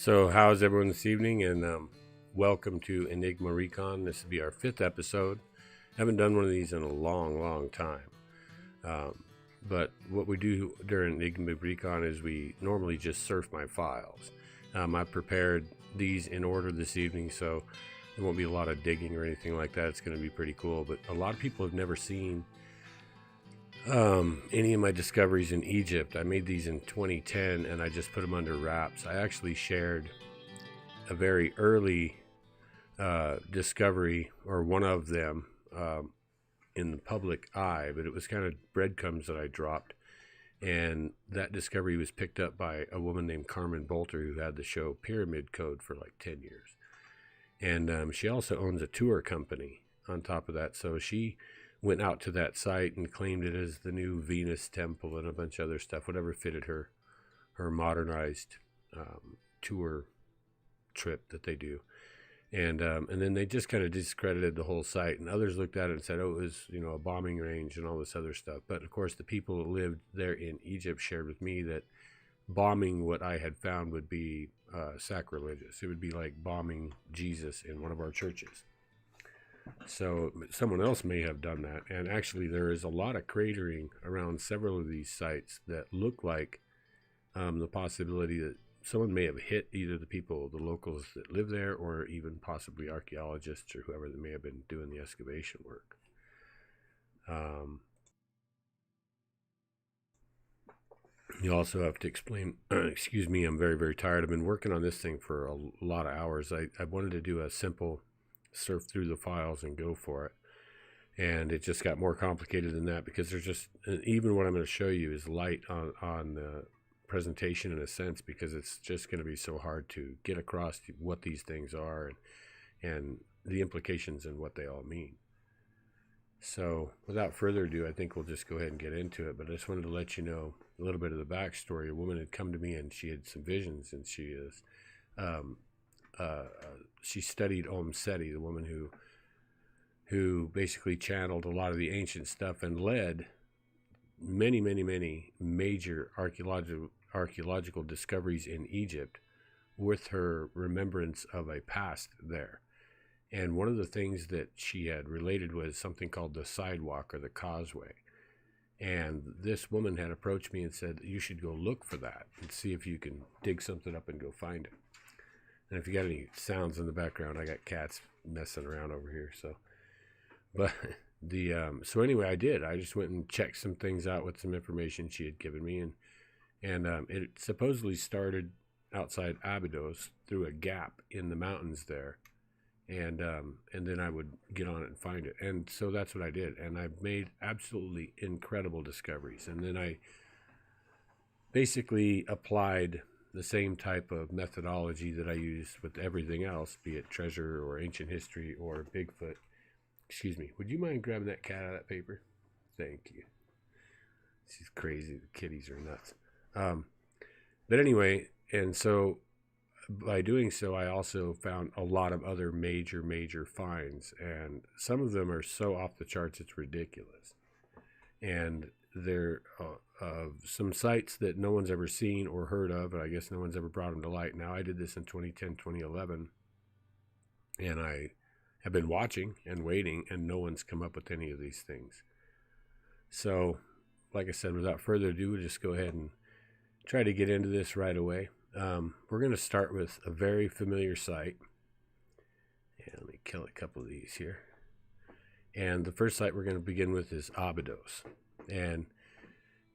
So, how's everyone this evening? And welcome to Enigma Recon. This will be our 5th episode. I haven't done one of these in a long time. But what we do during Enigma Recon is we normally just surf my files. I've prepared these in order this evening, so there won't be a lot of digging or anything like that. It's going to be pretty cool. But a lot of people have never seen any of my discoveries in Egypt. I made these in 2010 and I just put them under wraps. I actually shared a very early discovery, or one of them, in the public eye, but it was kind of breadcrumbs that I dropped, and that discovery was picked up by a woman named Carmen Bolter, who had the show Pyramid Code for like 10 years, and she also owns a tour company on top of that. So she went out to that site and claimed it as the new Venus temple and a bunch of other stuff, whatever fitted her modernized tour trip that they do. And then they just kind of discredited the whole site, and others looked at it and said, oh, it was, a bombing range and all this other stuff. But of course, the people that lived there in Egypt shared with me that bombing what I had found would be sacrilegious. It would be like bombing Jesus in one of our churches. So someone else may have done that. And actually, there is a lot of cratering around several of these sites that look like the possibility that someone may have hit either the locals that live there, or even possibly archaeologists or whoever that may have been doing the excavation work. You also have to explain, excuse me, I'm very tired. I've been working on this thing for a lot of hours. I wanted to do a simple surf through the files and go for it. And it just got more complicated than that, because there's just, even what I'm going to show you is light on the presentation in a sense, because it's just going to be so hard to get across what these things are and the implications and what they all mean. So without further ado, I think we'll just go ahead and get into it. But I just wanted to let you know a little bit of the backstory. A woman had come to me and she had some visions, and she is she studied Seti, the woman who basically channeled a lot of the ancient stuff and led many major archaeological discoveries in Egypt with her remembrance of a past there. And one of the things that she had related was something called the sidewalk, or the causeway. And this woman had approached me and said, you should go look for that and see if you can dig something up and go find it. And if you got any sounds in the background, I got cats messing around over here. But so anyway, I did. I just went and checked some things out with some information she had given me, and it supposedly started outside Abydos through a gap in the mountains there, and then I would get on it and find it. And so that's what I did, and I've made absolutely incredible discoveries. And then I basically applied the same type of methodology that I used with everything else, be it treasure or ancient history or Bigfoot. Excuse me, would you mind grabbing that cat out of that paper? Thank you. She's crazy. The kitties are nuts. But anyway, and so by doing so, I also found a lot of other major finds, and some of them are so off the charts it's ridiculous. And they're some sites that no one's ever seen or heard of, and I guess no one's ever brought them to light. Now, I did this in 2010, 2011, and I have been watching and waiting, and no one's come up with any of these things. So, like I said, without further ado, we'll just go ahead and try to get into this right away. We're going to start with a very familiar site. And let me kill a couple of these here. And the first site we're going to begin with is Abydos. And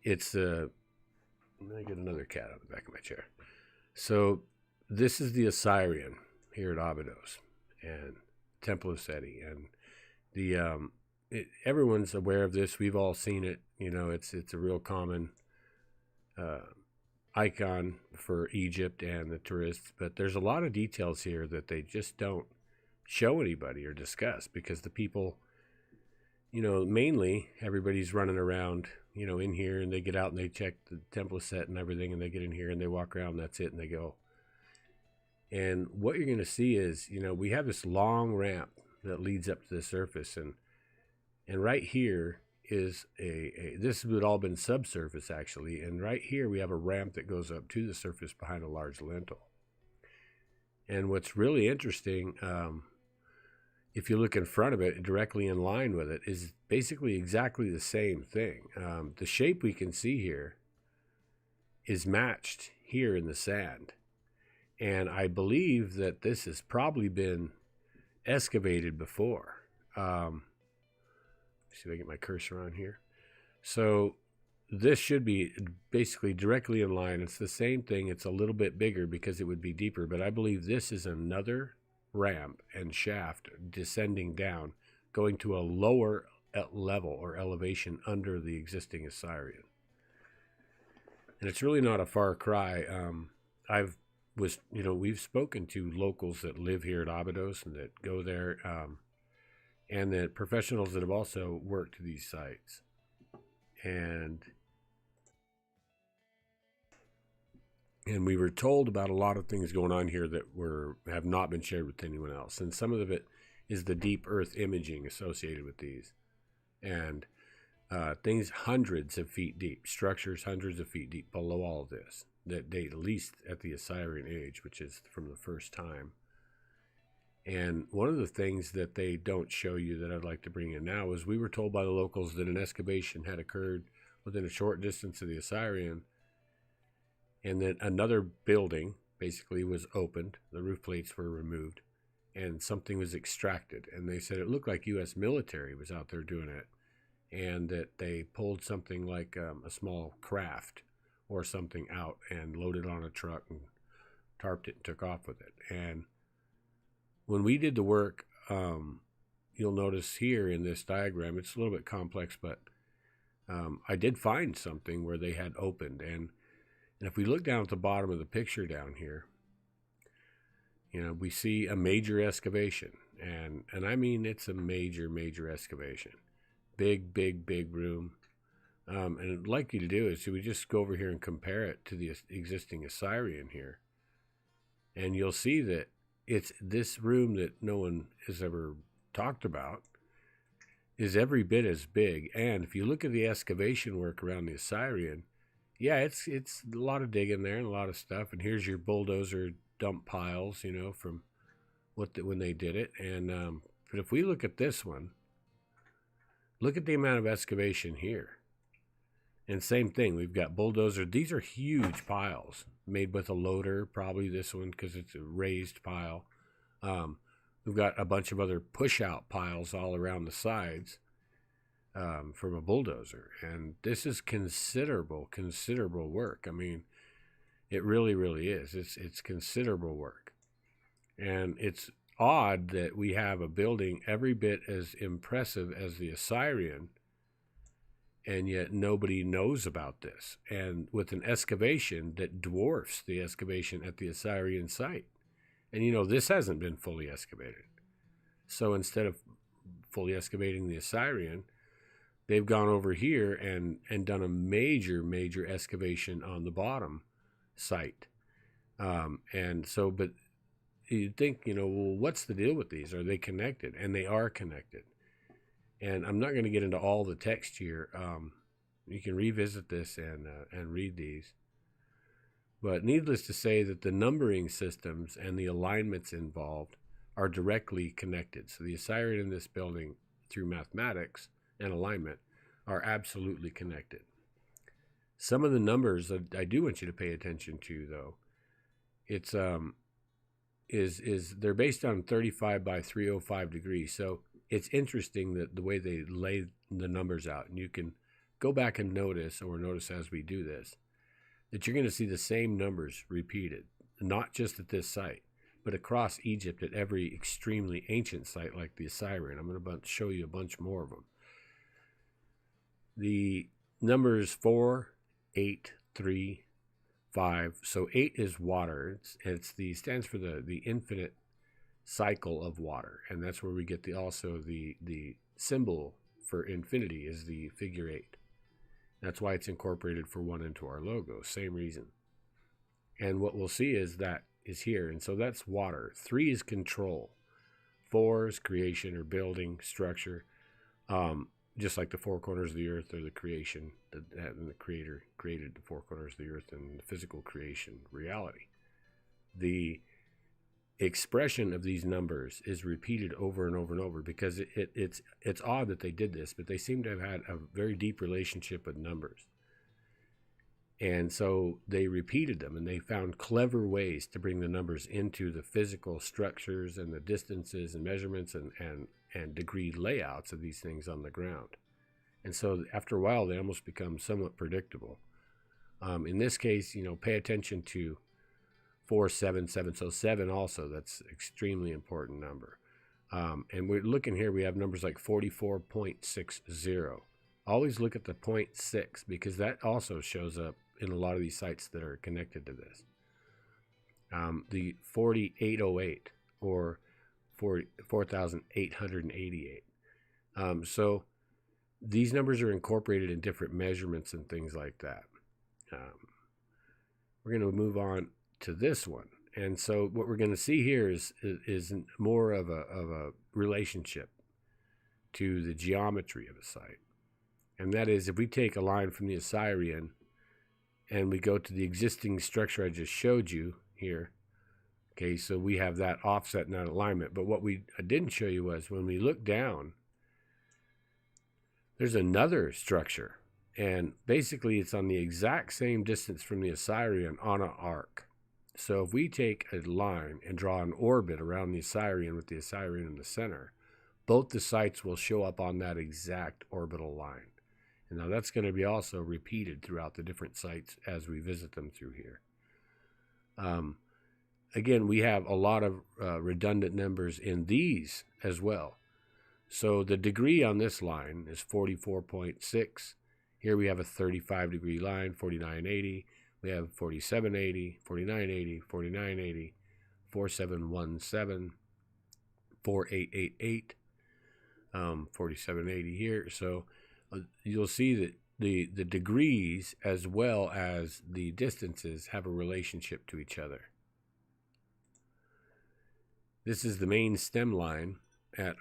it's let me get another cat on the back of my chair. So this is the Osirion here at Abydos, and Temple of Seti, and the everyone's aware of this. We've all seen it. It's a real common icon for Egypt and the tourists. But there's a lot of details here that they just don't show anybody or discuss, because the people, mainly everybody's running around, in here, and they get out and they check the Temple of Set and everything, and they get in here and they walk around, and that's it, and they go. And what you're going to see is, we have this long ramp that leads up to the surface, and right here is this would all been subsurface actually, and right here we have a ramp that goes up to the surface behind a large lintel. And what's really interesting, if you look in front of it, directly in line with it, is basically exactly the same thing. The shape we can see here is matched here in the sand. And I believe that this has probably been excavated before. See if I get my cursor on here. So this should be basically directly in line. It's the same thing. It's a little bit bigger because it would be deeper, but I believe this is another ramp and shaft descending down, going to a lower level or elevation under the existing Osirion. And it's really not a far cry. We've spoken to locals that live here at Abydos and that go there, and that professionals that have also worked these sites. And we were told about a lot of things going on here that have not been shared with anyone else. And some of it is the deep earth imaging associated with these. And things hundreds of feet deep, structures hundreds of feet deep below all of this, that date at least at the Osirian age, which is from the first time. And one of the things that they don't show you that I'd like to bring in now is we were told by the locals that an excavation had occurred within a short distance of the Osirion, and that another building basically was opened, the roof plates were removed, and something was extracted. And they said it looked like U.S. military was out there doing it, and that they pulled something like a small craft or something out and loaded on a truck and tarped it and took off with it. And when we did the work, you'll notice here in this diagram, it's a little bit complex, but I did find something where they had opened. And if we look down at the bottom of the picture down here, we see a major excavation. And I mean, it's a major, major excavation. Big, big, big room. And I'd like you to do is we just go over here and compare it to the existing Osirion here. And you'll see that it's this room that no one has ever talked about is every bit as big. And if you look at the excavation work around the Osirion, yeah, it's a lot of digging there and a lot of stuff. And here's your bulldozer dump piles, from when they did it. And but if we look at this one, look at the amount of excavation here. And same thing, we've got bulldozer. These are huge piles made with a loader, probably this one because it's a raised pile. We've got a bunch of other push-out piles all around the sides from a bulldozer. And this is considerable work. I mean, it really, really is. It's considerable work. And it's odd that we have a building every bit as impressive as the Osirion, and yet nobody knows about this. And with an excavation that dwarfs the excavation at the Osirion site. And this hasn't been fully excavated. So instead of fully excavating the Osirion, they've gone over here and done a major, major excavation on the bottom site. But you'd think, well, what's the deal with these? Are they connected? And they are connected. And I'm not going to get into all the text here. You can revisit this and read these. But needless to say that the numbering systems and the alignments involved are directly connected. So the Osirion in this building, through mathematics and alignment, are absolutely connected. Some of the numbers that I do want you to pay attention to, though, it's they're based on 35 by 305 degrees. So it's interesting that the way they lay the numbers out, and you can go back and notice as we do this, that you're going to see the same numbers repeated, not just at this site, but across Egypt at every extremely ancient site like the Osirion. I'm going to show you a bunch more of them. The numbers 4, 8, 3, 5. So 8 is water. It stands for the infinite cycle of water, and that's where we get the symbol for infinity is the figure 8. That's why it's incorporated for 1 into our logo. Same reason. And what we'll see is that is here, and so that's water. 3 is control. 4 is creation or building structure, just like the four corners of the earth or the creation. The creator created the four corners of the earth and the physical creation reality. The expression of these numbers is repeated over and over and over, because it's odd that they did this, but they seem to have had a very deep relationship with numbers. And so they repeated them, and they found clever ways to bring the numbers into the physical structures and the distances and measurements and degree layouts of these things on the ground. And so after a while, they almost become somewhat predictable. In this case, pay attention to 477. So 7 also, that's extremely important number. And we're looking here, we have numbers like 44.60. Always look at the 0.6, because that also shows up in a lot of these sites that are connected to this. The 4808 or 4,888. So these numbers are incorporated in different measurements and things like that. We're going to move on to this one. And so what we're going to see here is more of a relationship to the geometry of a site. And that is, if we take a line from the Osirion and we go to the existing structure I just showed you here, okay, so we have that offset and that alignment. But what I didn't show you was, when we look down, there's another structure. And basically, it's on the exact same distance from the Osirion on an arc. So if we take a line and draw an orbit around the Osirion with the Osirion in the center, both the sites will show up on that exact orbital line. And now that's going to be also repeated throughout the different sites as we visit them through here. Again, we have a lot of redundant numbers in these as well. So the degree on this line is 44.6. Here we have a 35-degree line, 4980. We have 4780, 4980, 4980, 4717, 4888, 4780 here. So you'll see that the degrees as well as the distances have a relationship to each other. This is the main stem line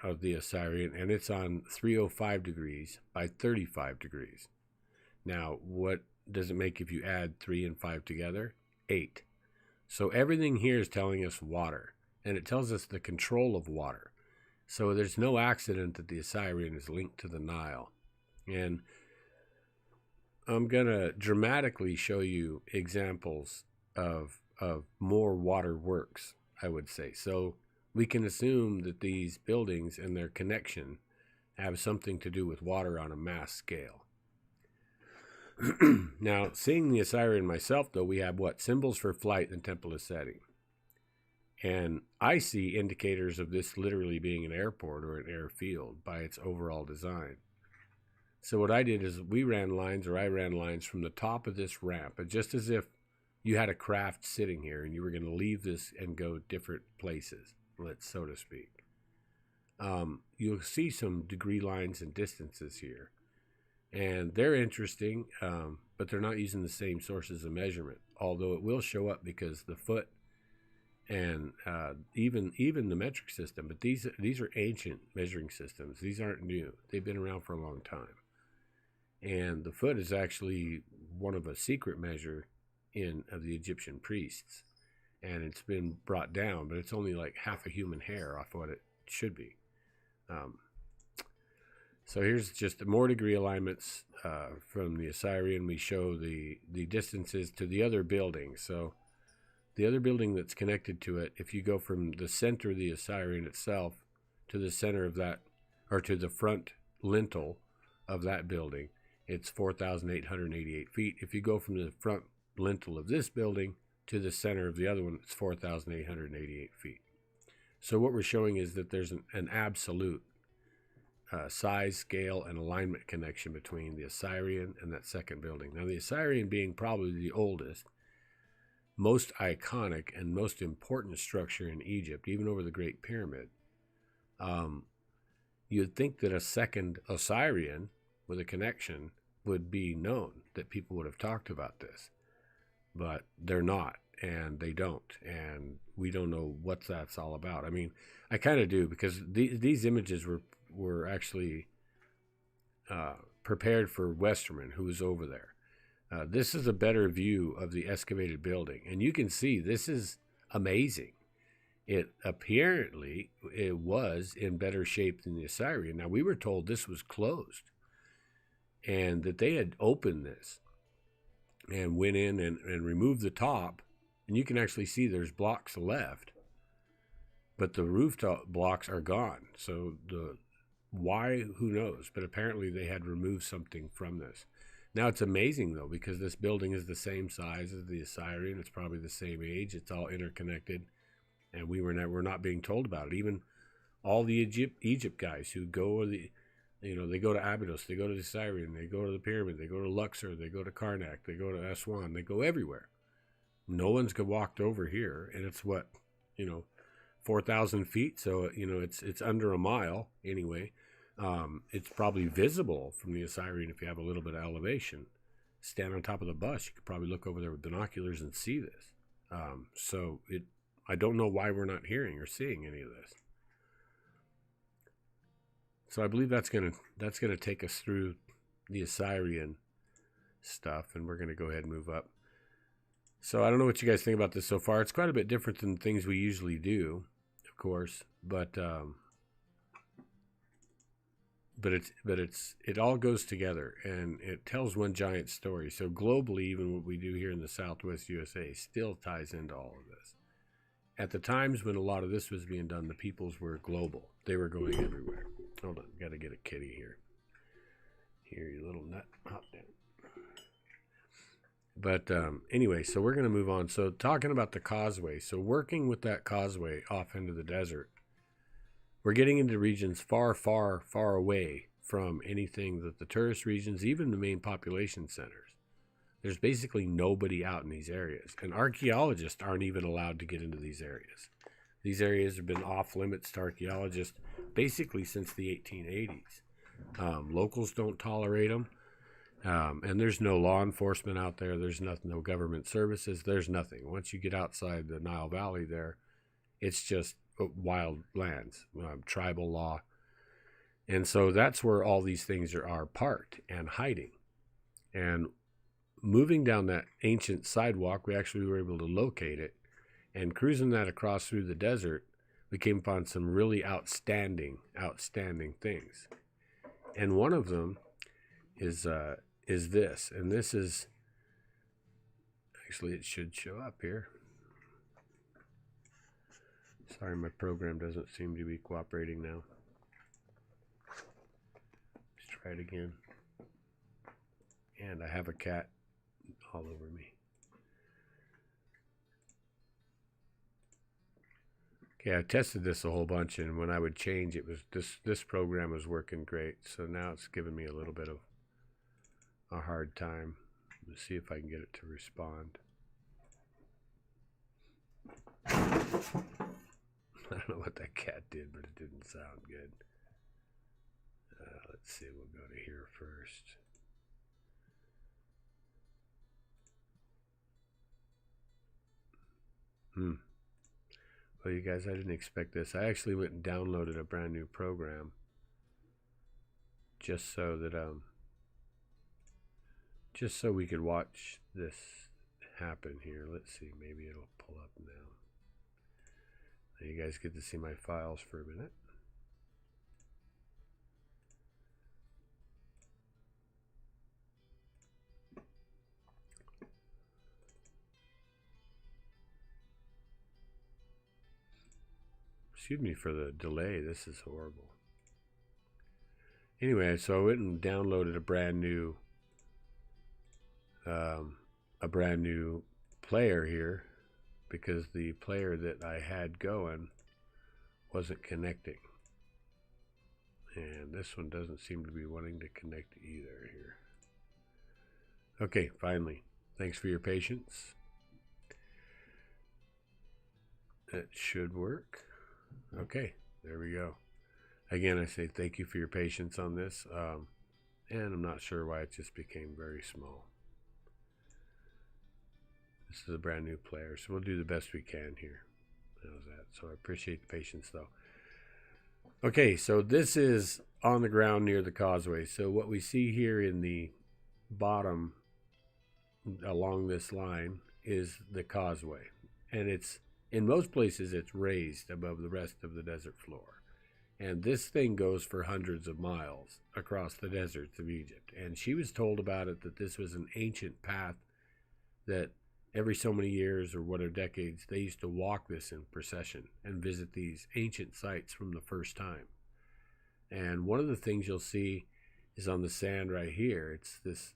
of the Osirion, and it's on 305 degrees by 35 degrees. Now, what does it make if you add 3 and 5 together? 8. So everything here is telling us water, and it tells us the control of water. So there's no accident that the Osirion is linked to the Nile. And I'm going to dramatically show you examples of more water works, I would say. So we can assume that these buildings and their connection have something to do with water on a mass scale. Now, seeing the Osirion myself, though, we have symbols for flight and temple is setting. And I see indicators of this literally being an airport or an airfield by its overall design. So what I did is I ran lines from the top of this ramp, but just as if you had a craft sitting here and you were going to leave this and go different places, so to speak. You'll see some degree lines and distances here. And they're interesting, but they're not using the same sources of measurement, although it will show up because the foot and even the metric system, but these are ancient measuring systems. These aren't new. They've been around for a long time. And the foot is actually one of a secret measure of the Egyptian priests. And it's been brought down, but it's only like half a human hair off what it should be. So here's just more degree alignments from the Osirion. We show the distances to the other building. So the other building that's connected to it, if you go from the center of the Osirion itself to the center of that, or to the front lintel of that building, it's 4,888 feet. If you go from the front lintel of this building to the center of the other one, it's 4,888 feet. So what we're showing is that there's an absolute size, scale, and alignment connection between the Osirion and that second building. Now, the Osirion being probably the oldest, most iconic, and most important structure in Egypt, even over the Great Pyramid, you'd think that a second Osirion with a connection would be known, that people would have talked about this. But they're not, and they don't, and we don't know what that's all about. I mean, I kind of do, because these images were actually prepared for Westerman, who was over there. This is a better view of the excavated building, and you can see this is amazing. It apparently it was in better shape than the Osirion. Now we were told this was closed and that they had opened this and went in and removed the top, and you can actually see there's blocks left, but the rooftop blocks are gone. So the why, who knows? But apparently they had removed something from this. Now it's amazing though, because this building is the same size as the Osirion. It's probably the same age. It's all interconnected, and we're not being told about it. Even all the Egypt guys who go to the, they go to Abydos, they go to the Osirion, they go to the pyramid, they go to Luxor, they go to Karnak, they go to Aswan, they go everywhere. No one's walked over here, and it's what, 4,000 feet. So it's under a mile anyway. It's probably visible from the Osirion if you have a little bit of elevation. Stand on top of the bus, you could probably look over there with binoculars and see this. I don't know why we're not hearing or seeing any of this. So I believe that's gonna take us through the Osirion stuff, and we're gonna go ahead and move up. So I don't know what you guys think about this so far. It's quite a bit different than things we usually do, of course, but it all goes together, and it tells one giant story. So globally, even what we do here in the Southwest USA still ties into all of this. At the times when a lot of this was being done, the peoples were global. They were going everywhere. Hold on, got to get a kitty here. Here, you little nut. Hop down. But anyway, so we're going to move on. So talking about the causeway. So working with that causeway off into the desert, we're getting into regions far, far, far away from anything that the tourist regions, even the main population centers. There's basically nobody out in these areas. And archaeologists aren't even allowed to get into these areas. These areas have been off limits to archaeologists basically since the 1880s. Locals don't tolerate them. And there's no law enforcement out there. There's nothing, no government services. There's nothing. Once you get outside the Nile Valley there, it's just wild lands, tribal law. And so that's where all these things are parked and hiding. And moving down that ancient sidewalk, we actually were able to locate it. And cruising that across through the desert, we came upon some really outstanding things. And one of them is this. And this is, actually it should show up here. Sorry, my program doesn't seem to be cooperating now. Let's try it again. And I have a cat all over me. Okay, I tested this a whole bunch, and when I would change, it was this program was working great. So now it's giving me a little bit of a hard time. Let's see if I can get it to respond. I don't know what that cat did, but it didn't sound good. Let's see, we'll go to here first. Well, you guys, I didn't expect this. I actually went and downloaded a brand new program just so that just so we could watch this happen here. Let's see, maybe it'll pull up now. Now you guys get to see my files for a minute. Excuse me for the delay. This is horrible. Anyway, so I went and downloaded a brand new player here because the player that I had going wasn't connecting. And this one doesn't seem to be wanting to connect either here. Okay, finally. Thanks for your patience. That should work. Okay, there we go. Again, I say thank you for your patience on this. And I'm not sure why it just became very small. This is a brand new player, so we'll do the best we can here. How's that? So I appreciate the patience, though. Okay, so this is on the ground near the causeway. So what we see here in the bottom along this line is the causeway. And it's In most places, it's raised above the rest of the desert floor. And this thing goes for hundreds of miles across the deserts of Egypt. And she was told about it that this was an ancient path that every so many years or what are decades, they used to walk this in procession and visit these ancient sites from the first time. And one of the things you'll see is on the sand right here. It's this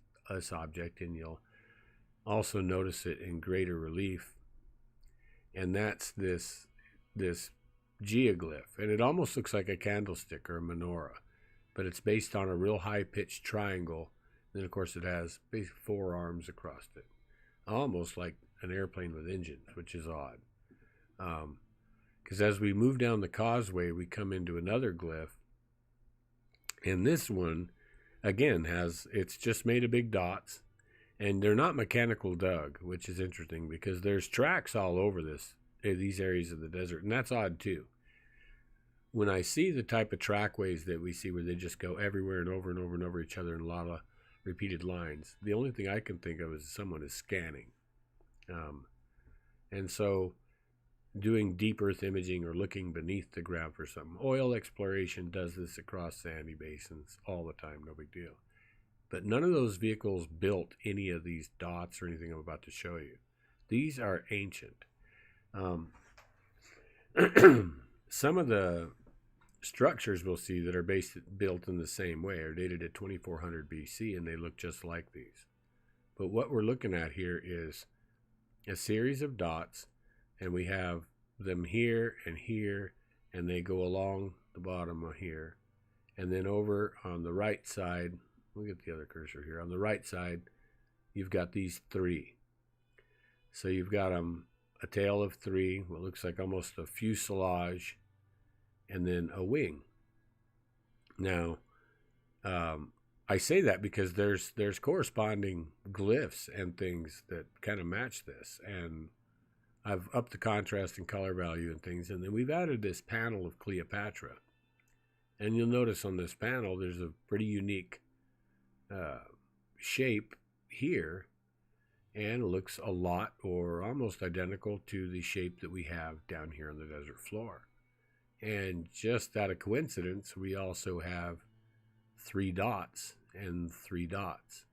object, and you'll also notice it in greater relief. And that's this geoglyph, and it almost looks like a candlestick or a menorah, but it's based on a real high-pitched triangle. Then, of course, it has basically 4 arms across it, almost like an airplane with engines, which is odd. Because as we move down the causeway, we come into another glyph, and this one, again, it's just made of big dots, and they're not mechanical dug, which is interesting because there's tracks all over these areas of the desert, and that's odd too. When I see the type of trackways that we see where they just go everywhere and over and over and over each other in a lot of repeated lines, the only thing I can think of is someone is scanning. And so doing deep earth imaging or looking beneath the ground for something. Oil exploration does this across sandy basins all the time, no big deal. But none of those vehicles built any of these dots or anything I'm about to show you. These are ancient. Some of the structures we'll see that are built in the same way are dated at 2400 BC, and they look just like these. But what we're looking at here is a series of dots, and we have them here, and they go along the bottom of here. And then over on the right side, we'll get the other cursor here. On the right side, you've got these 3. So you've got a tail of 3, what looks like almost a fuselage, and then a wing. Now, I say that because there's corresponding glyphs and things that kind of match this, and I've upped the contrast and color value and things, and then we've added this panel of Cleopatra. And you'll notice on this panel there's a pretty unique shape here, and it looks a lot or almost identical to the shape that we have down here on the desert floor. And just out of coincidence, we also have 3 dots and 3 dots.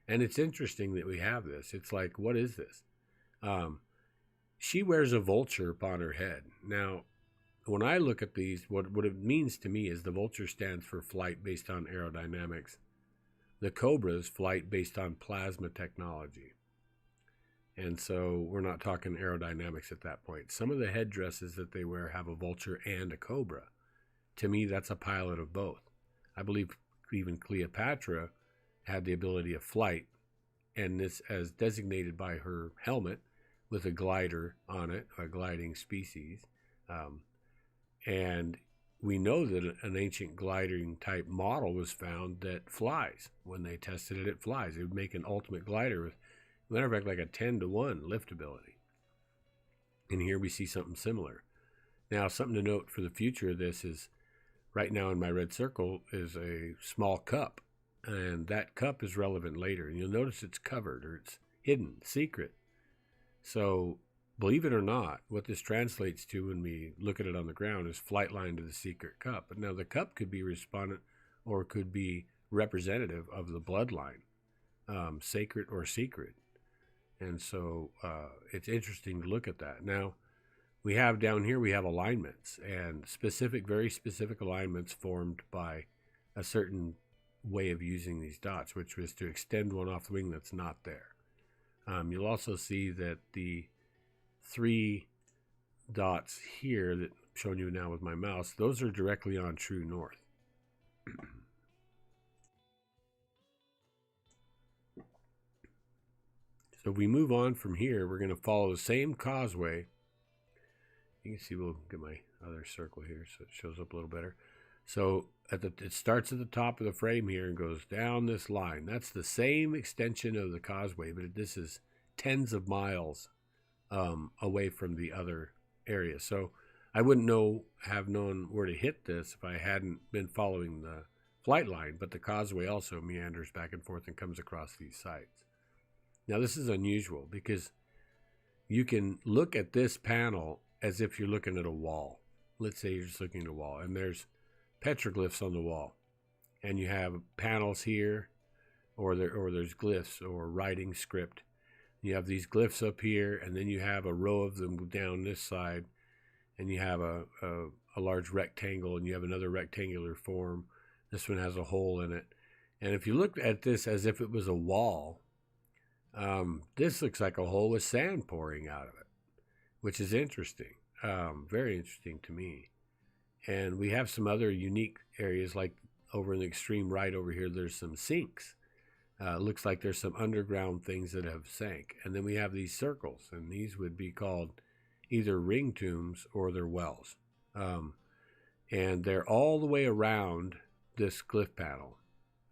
And it's interesting that we have this. It's like, what is this? She wears a vulture upon her head. Now, when I look at these, what it means to me is the vulture stands for flight based on aerodynamics. The cobra's flight based on plasma technology. And so we're not talking aerodynamics at that point. Some of the headdresses that they wear have a vulture and a cobra. To me, that's a pilot of both. I believe even Cleopatra had the ability of flight, and this as designated by her helmet with a glider on it, a gliding species. And we know that an ancient gliding type model was found that flies. When they tested it, it flies. It would make an ultimate glider with, matter of fact, like a 10-to-1 lift ability. And here we see something similar. Now, something to note for the future of this is, right now in my red circle is a small cup. And that cup is relevant later. And you'll notice it's covered, or it's hidden, secret. So, believe it or not, what this translates to when we look at it on the ground is flight line to the secret cup. But now the cup could be respondent or could be representative of the bloodline, sacred or secret. And so it's interesting to look at that. Now, we have down here, we have alignments, and very specific alignments formed by a certain way of using these dots, which was to extend one off the wing that's not there. You'll also see that the 3 dots here that I'm showing you now with my mouse, those are directly on true north. So if we move on from here, we're going to follow the same causeway. You can see, we'll get my other circle here so it shows up a little better. So it starts at the top of the frame here and goes down this line. That's the same extension of the causeway, but this is tens of miles away from the other area. So I wouldn't have known where to hit this if I hadn't been following the flight line, but the causeway also meanders back and forth and comes across these sites. Now, this is unusual because you can look at this panel as if you're looking at a wall. Let's say you're just looking at a wall, and there's petroglyphs on the wall, and you have panels here, or there's glyphs or writing script. You have these glyphs up here, and then you have a row of them down this side, and you have a large rectangle, and you have another rectangular form. This one has a hole in it. And if you look at this as if it was a wall, this looks like a hole with sand pouring out of it, which is interesting, very interesting to me. And we have some other unique areas, like over in the extreme right over here, there's some sinks. Looks like there's some underground things that have sank. And then we have these circles, and these would be called either ring tombs or they're wells. And they're all the way around this glyph panel.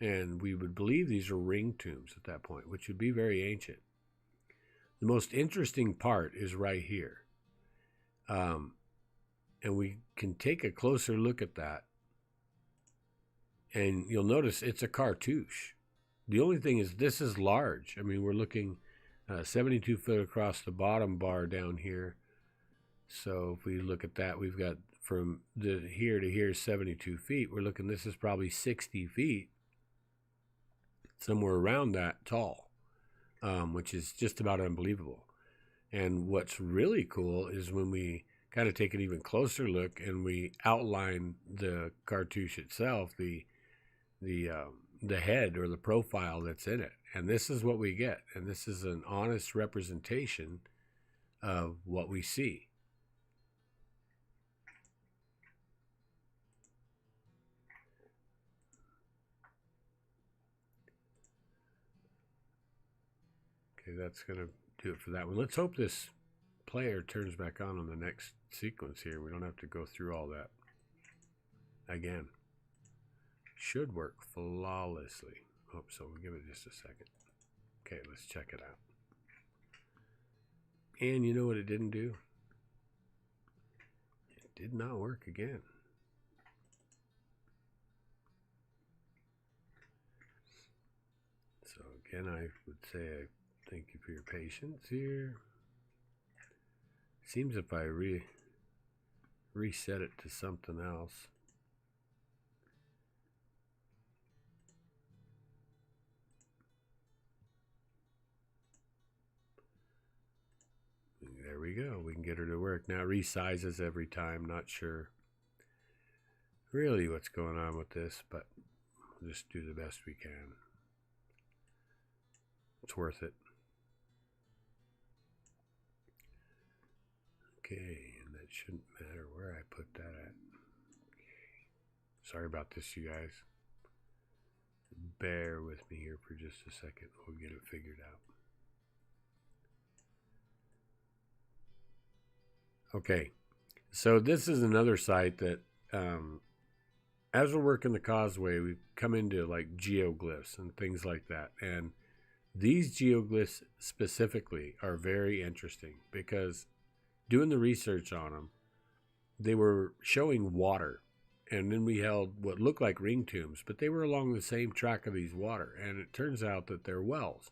And we would believe these are ring tombs at that point, which would be very ancient. The most interesting part is right here. And we can take a closer look at that. And you'll notice it's a cartouche. The only thing is this is large. I mean, we're looking 72 foot across the bottom bar down here. So if we look at that, we've got from here to here 72 feet. We're looking, this is probably 60 feet. Somewhere around that tall, which is just about unbelievable. And what's really cool is when we kind of take an even closer look and we outline the cartouche itself, the head or the profile that's in it. And this is what we get. And this is an honest representation of what we see. Okay, that's going to do it for that one. Let's hope this player turns back on the next sequence here. We don't have to go through all that again. Should work flawlessly. Hope so. We'll give it just a second. Okay, let's check it out. And you know what it didn't do? It did not work again. So again, I would say thank you for your patience here. Seems if I reset it to something else. There we go. We can get her to work. Now it resizes every time. Not sure really what's going on with this, but we'll just do the best we can. It's worth it. Okay, and that shouldn't matter where I put that at. Sorry about this, you guys. Bear with me here for just a second. We'll get it figured out. Okay, so this is another site that, as we're working the causeway, we come into like geoglyphs and things like that. And these geoglyphs specifically are very interesting because doing the research on them, they were showing water. And then we held what looked like ring tombs, but they were along the same track of these water. And it turns out that they're wells.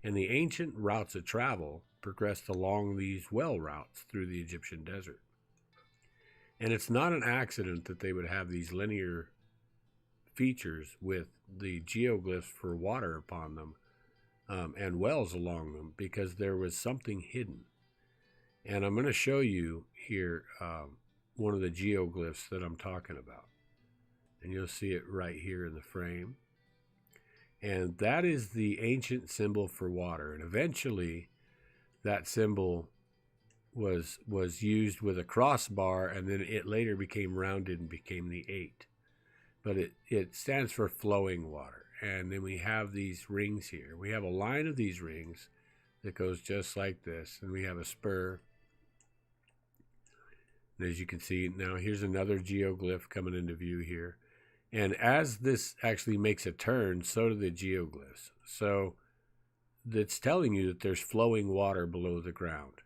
And the ancient routes of travel progressed along these well routes through the Egyptian desert. And it's not an accident that they would have these linear features with the geoglyphs for water upon them and wells along them, because there was something hidden. And I'm going to show you here one of the geoglyphs that I'm talking about. And you'll see it right here in the frame. And that is the ancient symbol for water. And eventually that symbol was used with a crossbar, and then it later became rounded and became the 8. But it stands for flowing water. And then we have these rings here. We have a line of these rings that goes just like this. And we have a spur. And as you can see, now here's another geoglyph coming into view here. And as this actually makes a turn, so do the geoglyphs. So that's telling you that there's flowing water below the ground.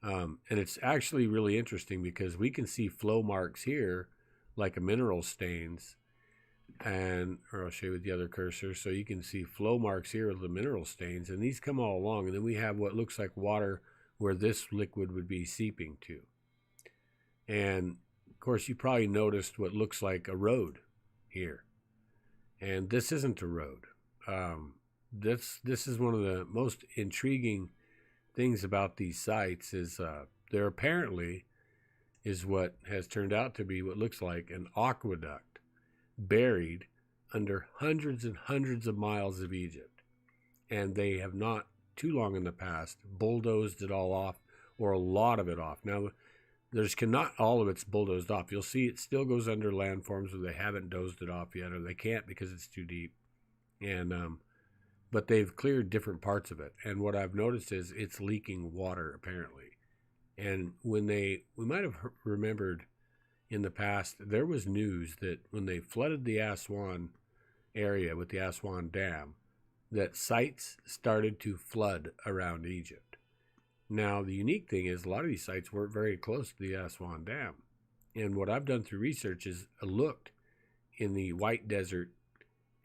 And it's actually really interesting because we can see flow marks here, like a mineral stains. Or I'll show you with the other cursor. So you can see flow marks here of the mineral stains. And these come all along. And then we have what looks like water where this liquid would be seeping to. And of course, you probably noticed what looks like a road here. And this isn't a road. This is one of the most intriguing things about these sites is there apparently is what has turned out to be what looks like an aqueduct buried under hundreds and hundreds of miles of Egypt. And they have not too long in the past bulldozed it all off, or a lot of it off. Now, not all of it's bulldozed off. You'll see it still goes under landforms where they haven't dozed it off yet, or they can't because it's too deep. And but they've cleared different parts of it. And what I've noticed is it's leaking water apparently. And we might have remembered in the past, there was news that when they flooded the Aswan area with the Aswan Dam, that sites started to flood around Egypt. Now, the unique thing is a lot of these sites weren't very close to the Aswan Dam. And what I've done through research is looked in the White Desert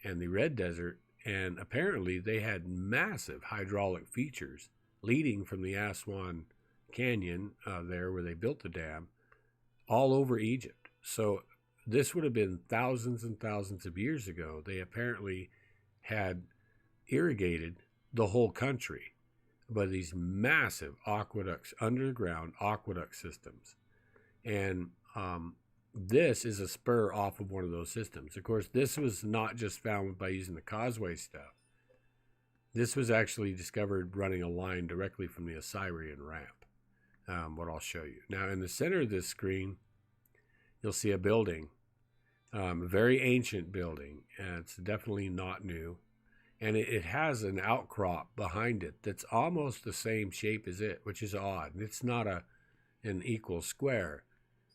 and the Red Desert, and apparently they had massive hydraulic features leading from the Aswan Canyon there where they built the dam all over Egypt. So this would have been thousands and thousands of years ago. They apparently had irrigated the whole country by these massive aqueducts, underground aqueduct systems. And this is a spur off of one of those systems. Of course, this was not just found by using the causeway stuff. This was actually discovered running a line directly from the Osirion ramp, what I'll show you. Now, in the center of this screen, you'll see a building, a very ancient building, and it's definitely not new. And it has an outcrop behind it that's almost the same shape as it, which is odd. It's not an equal square,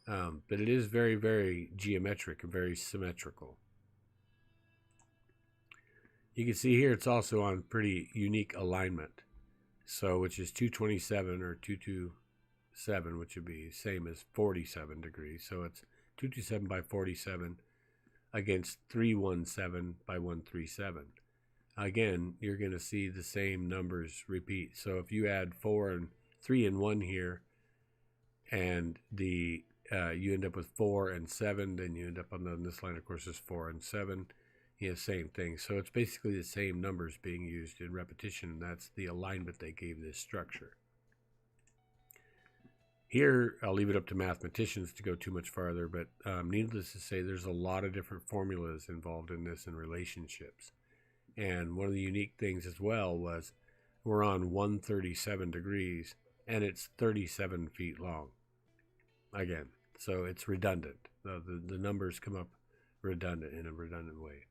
but it is very, very geometric and very symmetrical. You can see here it's also on pretty unique alignment, so which is 227 or 227, which would be same as 47 degrees. So it's 227 by 47 against 317 by 137. Again, you're going to see the same numbers repeat. So if you add 4 and 3 and 1 here, and you end up with 4 and 7, then you end up on this line, of course, is 4 and 7. Same thing. So it's basically the same numbers being used in repetition, and that's the alignment they gave this structure. Here, I'll leave it up to mathematicians to go too much farther, but needless to say, there's a lot of different formulas involved in this and relationships. And one of the unique things as well was we're on 137 degrees, and it's 37 feet long. Again, so it's redundant. The numbers come up redundant in a redundant way.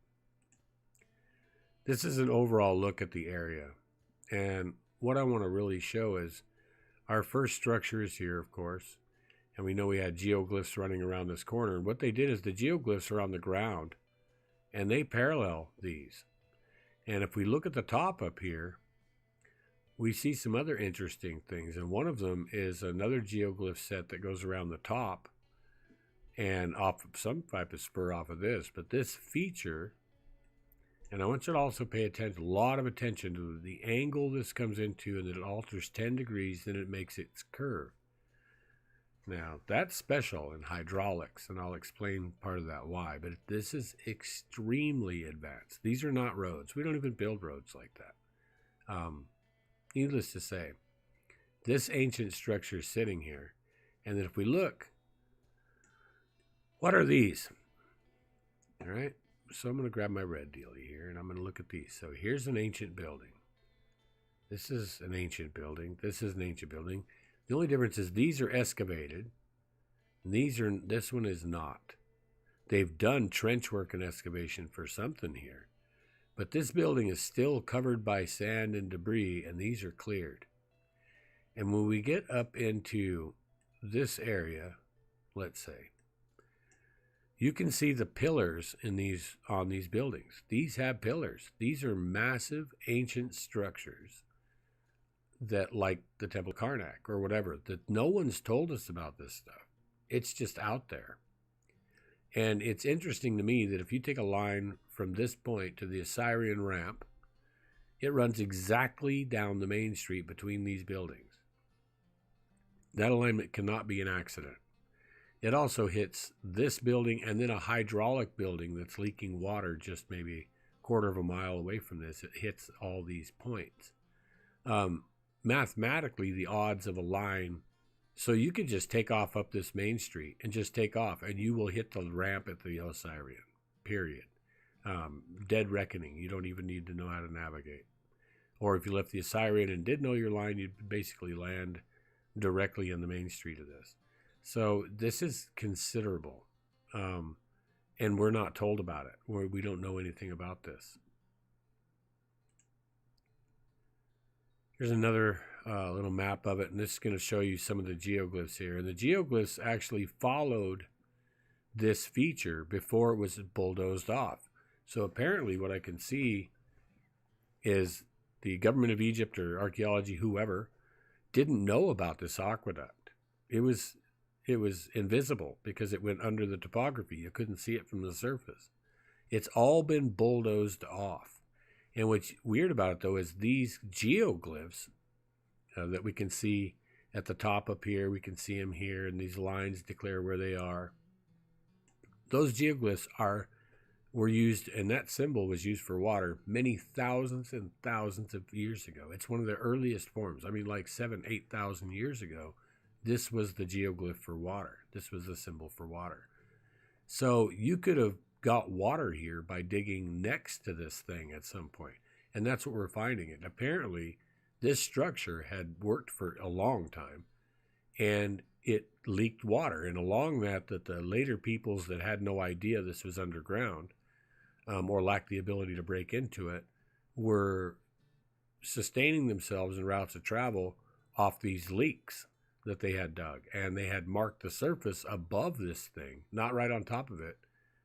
This is an overall look at the area. And what I want to really show is our first structure is here, of course. And we know we had geoglyphs running around this corner. And what they did is the geoglyphs are on the ground, and they parallel these. And if we look at the top up here, we see some other interesting things. And one of them is another geoglyph set that goes around the top and off of some type of spur off of this. But this feature, and I want you to also pay attention, a lot of attention to the angle this comes into, and that it alters 10 degrees, then it makes its curve. Now, that's special in hydraulics, and I'll explain part of that why, but this is extremely advanced. These are not roads. We don't even build roads like that. Needless to say, this ancient structure is sitting here, and then if we look, what are these? All right, so I'm going to grab my red dealie here, and I'm going to look at these. So here's an ancient building. This is an ancient building. This is an ancient building. The only difference is these are excavated, and this one is not. They've done trench work and excavation for something here, but this building is still covered by sand and debris, and these are cleared. And when we get up into this area, let's say, you can see the pillars on these buildings. These have pillars. These are massive ancient structures that, like the Temple of Karnak or whatever, that no one's told us about this stuff. It's just out there. And it's interesting to me that if you take a line from this point to the Osirion ramp, it runs exactly down the main street between these buildings. That alignment cannot be an accident. It also hits this building and then a hydraulic building that's leaking water just maybe a quarter of a mile away from this. It hits all these points. Mathematically, the odds of a line, so you could just take off up this main street and just take off, and you will hit the ramp at the Osirion, period. Dead reckoning. You don't even need to know how to navigate. Or if you left the Osirion and did know your line, you'd basically land directly in the main street of this. So this is considerable, and we're not told about it. We don't know anything about this. Here's another little map of it, and this is going to show you some of the geoglyphs here. And the geoglyphs actually followed this feature before it was bulldozed off. So apparently what I can see is the government of Egypt or archaeology, whoever, didn't know about this aqueduct. It was invisible because it went under the topography. You couldn't see it from the surface. It's all been bulldozed off. And what's weird about it, though, is these geoglyphs that we can see at the top up here, we can see them here, and these lines declare where they are. Those geoglyphs were used, and that symbol was used for water many thousands and thousands of years ago. It's one of the earliest forms. I mean, like 7,000, 8,000 years ago, this was the geoglyph for water. This was the symbol for water. So you could have got water here by digging next to this thing at some point. And that's what we're finding. And apparently, this structure had worked for a long time, and it leaked water. And along that the later peoples that had no idea this was underground, or lacked the ability to break into it, were sustaining themselves in routes of travel off these leaks that they had dug. And they had marked the surface above this thing, not right on top of it,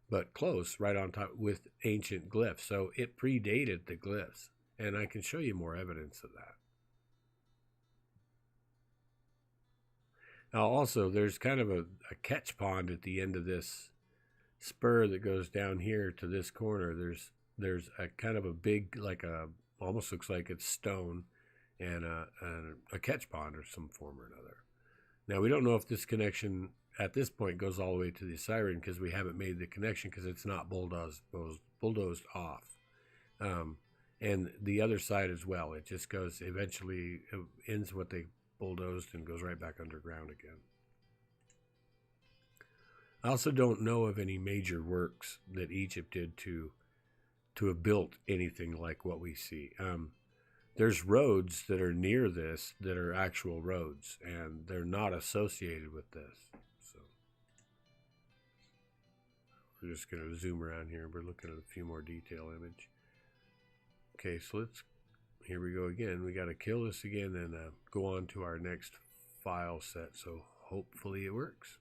but close, right on top, with ancient glyphs. So it predated the glyphs. And I can show you more evidence of that. Now also, there's kind of a catch pond at the end of this spur that goes down here to this corner. There's a kind of a big, almost looks like it's stone, and a catch pond of some form or another. Now, we don't know if this connection at this point goes all the way to the Osirion, because we haven't made the connection, because it's not bulldozed off. And the other side as well. It just goes, eventually ends what they bulldozed and goes right back underground again. I also don't know of any major works that Egypt did to have built anything like what we see. There's roads that are near this that are actual roads, and they're not associated with this. So we're just going to zoom around here. We're looking at a few more detail image. Okay, so here we go again. We got to kill this again and go on to our next file set. So hopefully it works.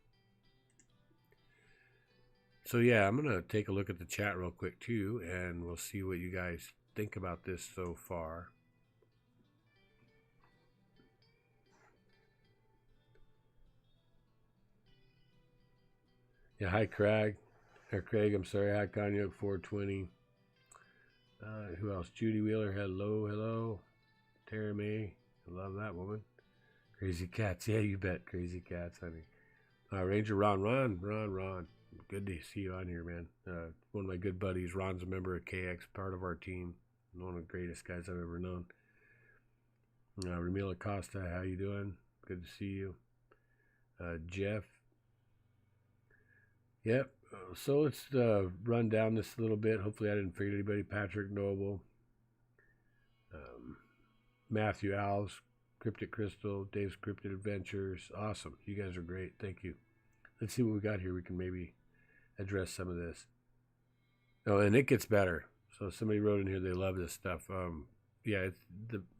So yeah, I'm going to take a look at the chat real quick too, and we'll see what you guys think about this so far. Yeah, hi Craig. Craig, I'm sorry. Hi Cognac 420. Who else? Judy Wheeler, hello. Tara May, I love that woman. Crazy Cats, yeah, you bet. Crazy Cats, honey. Ranger Ron. Good to see you on here, man. One of my good buddies. Ron's a member of KX, part of our team. One of the greatest guys I've ever known. Ramila Costa, how you doing? Good to see you. Jeff. Yep. So let's run down this a little bit. Hopefully I didn't forget anybody. Patrick Noble. Matthew Alves. Cryptic Crystal. Dave's Cryptid Adventures. Awesome. You guys are great. Thank you. Let's see what we got here. We can maybe address some of this. Oh, and it gets better. So somebody wrote in here they love this stuff. Yeah,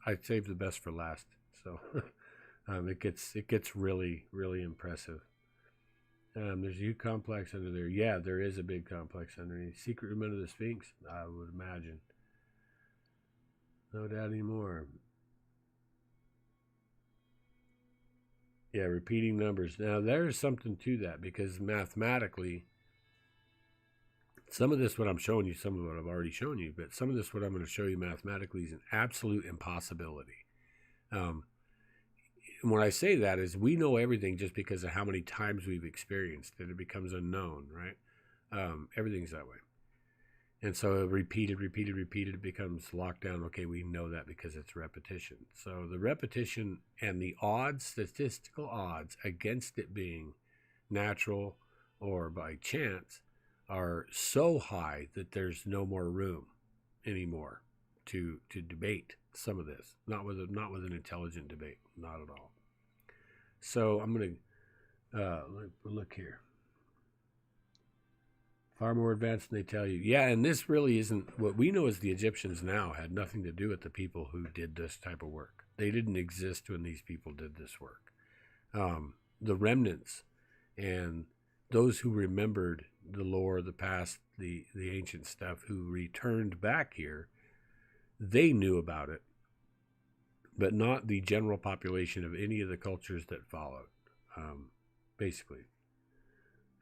I saved the best for last. So it gets really, really impressive. There's a huge complex under there. Yeah, there is a big complex underneath. Secret room under the Sphinx, I would imagine. No doubt anymore. Yeah, repeating numbers. Now, there's something to that, because mathematically, some of this, what I'm showing you, some of what I've already shown you, but some of this, what I'm going to show you mathematically, is an absolute impossibility. when I say that is we know everything just because of how many times we've experienced it. It becomes unknown, right? Everything's that way. And so repeated, it becomes lockdown. Okay, we know that because it's repetition. So the repetition and the odds, statistical odds against it being natural or by chance are so high that there's no more room anymore to debate some of this. Not with an intelligent debate, not at all. So I'm going to look here. Far more advanced than they tell you. Yeah, and this really isn't, what we know is the Egyptians now had nothing to do with the people who did this type of work. They didn't exist when these people did this work. The remnants and those who remembered the lore, the past, the ancient stuff, who returned back here, they knew about it, but not the general population of any of the cultures that followed, basically.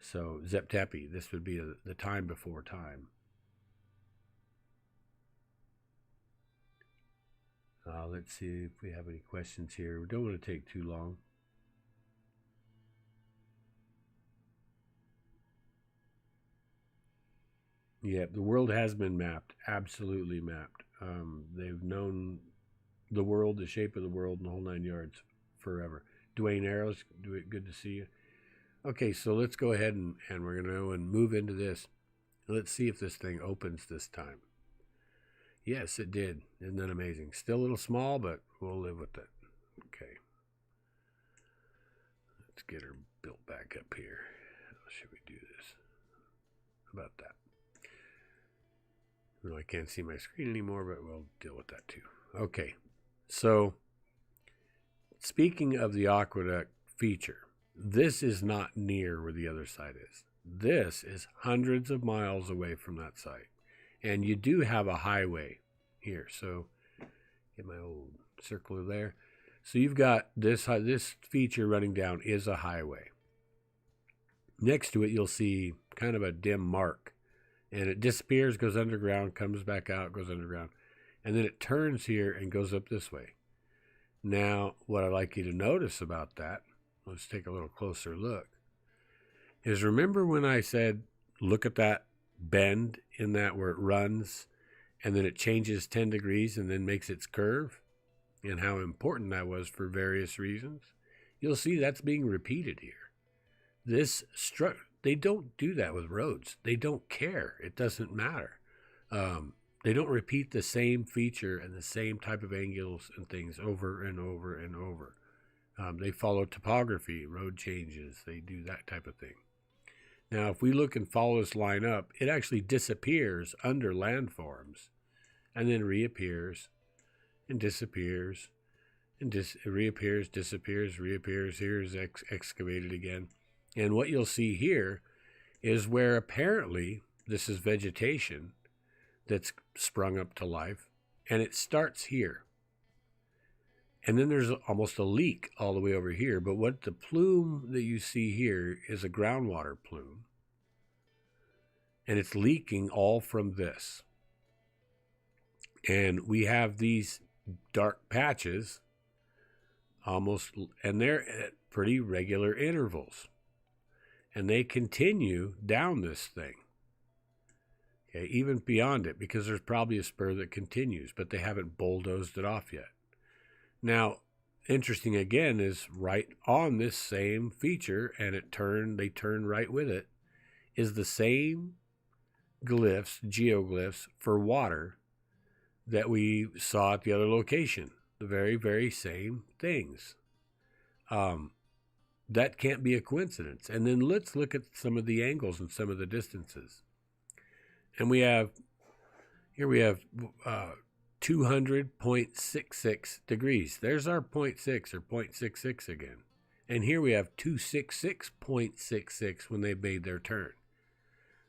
So Zep-Tepi, this would be the time before time. Let's see if we have any questions here. We don't want to take too long. Yeah, the world has been mapped, absolutely mapped. They've known the world, the shape of the world, and the whole 9 yards forever. Dwayne Arrows, good to see you. Okay, so let's go ahead and we're going to go and move into this. Let's see if this thing opens this time. Yes, it did. Isn't that amazing? Still a little small, but we'll live with it. Okay. Let's get her built back up here. How should we do this? How about that? No, I can't see my screen anymore, but we'll deal with that too. Okay, so speaking of the aqueduct feature, this is not near where the other side is. This is hundreds of miles away from that site. And you do have a highway here. So get my old circler there. So you've got this feature running down is a highway. Next to it, you'll see kind of a dim mark. And it disappears, goes underground, comes back out, goes underground. And then it turns here and goes up this way. Now, what I'd like you to notice about that, let's take a little closer look, is remember when I said, look at that bend in that where it runs and then it changes 10 degrees and then makes its curve, and how important that was for various reasons? You'll see that's being repeated here. They don't do that with roads. They don't care. It doesn't matter. They don't repeat the same feature and the same type of angles and things over and over and over. They follow topography, road changes. They do that type of thing. Now, if we look and follow this line up, it actually disappears under landforms and then reappears and disappears and reappears, disappears, reappears. Here's excavated again. And what you'll see here is where apparently this is vegetation that's sprung up to life, and it starts here. And then there's almost a leak all the way over here. But what the plume that you see here is a groundwater plume. And it's leaking all from this. And we have these dark patches almost, and they're at pretty regular intervals. And they continue down this thing. Okay, even beyond it, because there's probably a spur that continues, but they haven't bulldozed it off yet. Now, interesting again is right on this same feature, and they turn right with it, is the same glyphs, geoglyphs for water that we saw at the other location. The very, very same things. That can't be a coincidence. And then let's look at some of the angles and some of the distances. And we have 200.66 degrees. There's our 0.6 or 0.66 again. And here we have 266.66 when they made their turn.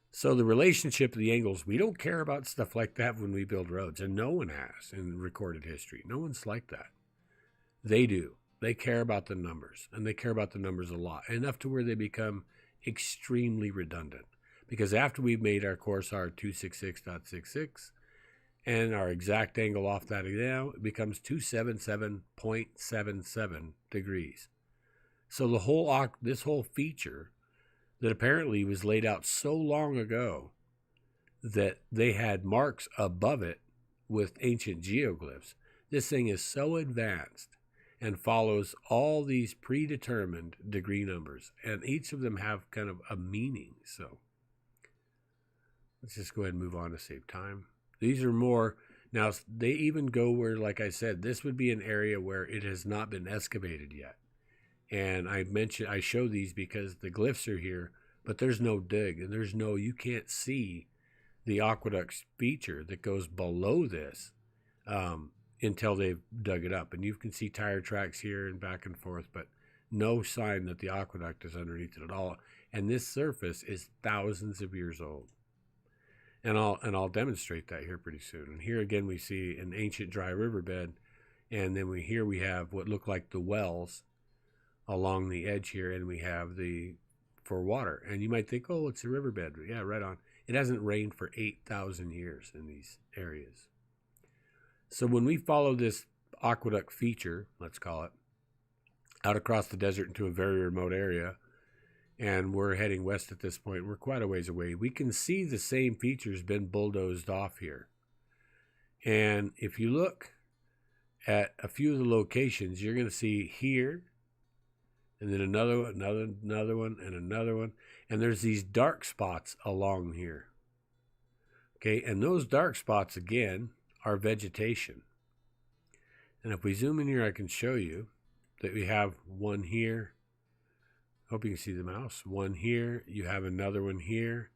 So the relationship of the angles, we don't care about stuff like that when we build roads. And no one has in recorded history. No one's like that. They do. They care about the numbers. And they care about the numbers a lot. Enough to where they become extremely redundant. Because after we've made our course R 266.66, and our exact angle off that now, it becomes 277.77 degrees. So this whole feature that apparently was laid out so long ago that they had marks above it with ancient geoglyphs. This thing is so advanced and follows all these predetermined degree numbers, and each of them have kind of a meaning. So let's just go ahead and move on to save time. These are more, now they even go where, like I said, this would be an area where it has not been excavated yet. And I show these because the glyphs are here, but there's no dig, and you can't see the aqueduct feature that goes below this until they've dug it up. And you can see tire tracks here and back and forth, but no sign that the aqueduct is underneath it at all. And this surface is thousands of years old. And I'll demonstrate that here pretty soon. And here again we see an ancient dry riverbed, and then we have what look like the wells along the edge here, and we have for water. And you might think, oh, it's a riverbed. Yeah, right on. It hasn't rained for 8,000 years in these areas. So when we follow this aqueduct feature, let's call it, out across the desert into a very remote area, and we're heading west at this point, we're quite a ways away, we can see the same features been bulldozed off here. And if you look at a few of the locations, you're going to see here, and then another one, and another one. And there's these dark spots along here. Okay, and those dark spots, again, are vegetation. And if we zoom in here, I can show you that we have one here. Hope you can see the mouse. One here. You have another one here.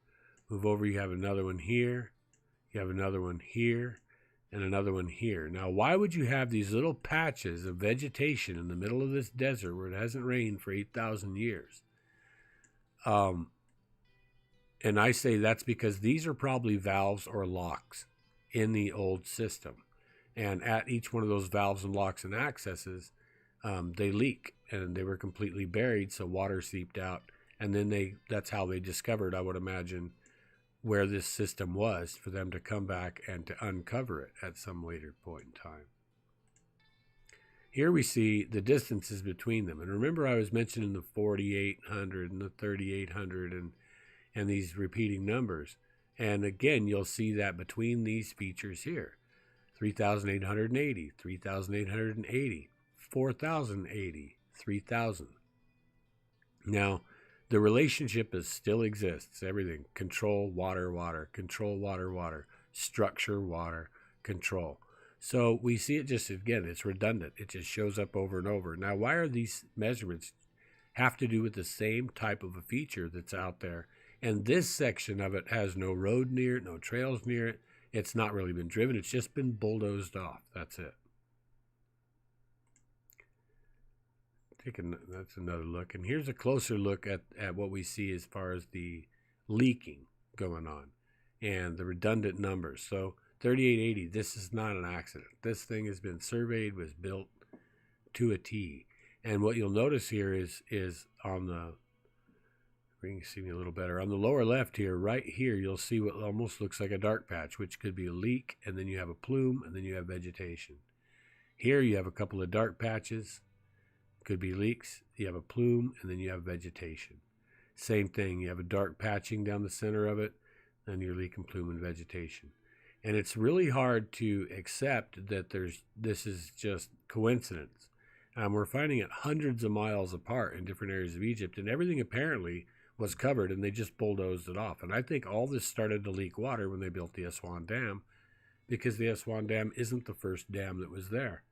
Move over, you have another one here. You have another one here. And another one here. Now, why would you have these little patches of vegetation in the middle of this desert where it hasn't rained for 8,000 years? And I say that's because these are probably valves or locks in the old system. And at each one of those valves and locks and accesses, they leak, and they were completely buried, so water seeped out. And then that's how they discovered, I would imagine, where this system was, for them to come back and to uncover it at some later point in time. Here we see the distances between them. And remember, I was mentioning the 4,800 and the 3,800 and these repeating numbers. And again, you'll see that between these features here, 3,880, 3,880, 4,080, 3,000. Now, the relationship still exists. Everything. Control, water, water. Control, water, water. Structure, water, control. So we see it just, again, it's redundant. It just shows up over and over. Now, why are these measurements have to do with the same type of a feature that's out there? And this section of it has no road near it, no trails near it. It's not really been driven. It's just been bulldozed off. That's it. That's another look. And here's a closer look at what we see as far as the leaking going on and the redundant numbers. So 3880, this is not an accident. This thing has been surveyed, was built to a T. And what you'll notice here is on the, you can see me a little better, on the lower left here, right here, you'll see what almost looks like a dark patch, which could be a leak, and then you have a plume, and then you have vegetation. Here you have a couple of dark patches. Could be leaks, you have a plume, and then you have vegetation. Same thing, you have a dark patching down the center of it, then your leak and plume and vegetation. And it's really hard to accept that this is just coincidence. We're finding it hundreds of miles apart in different areas of Egypt, and everything apparently was covered, and they just bulldozed it off. And I think all this started to leak water when they built the Aswan Dam, because the Aswan Dam isn't the first dam that was there.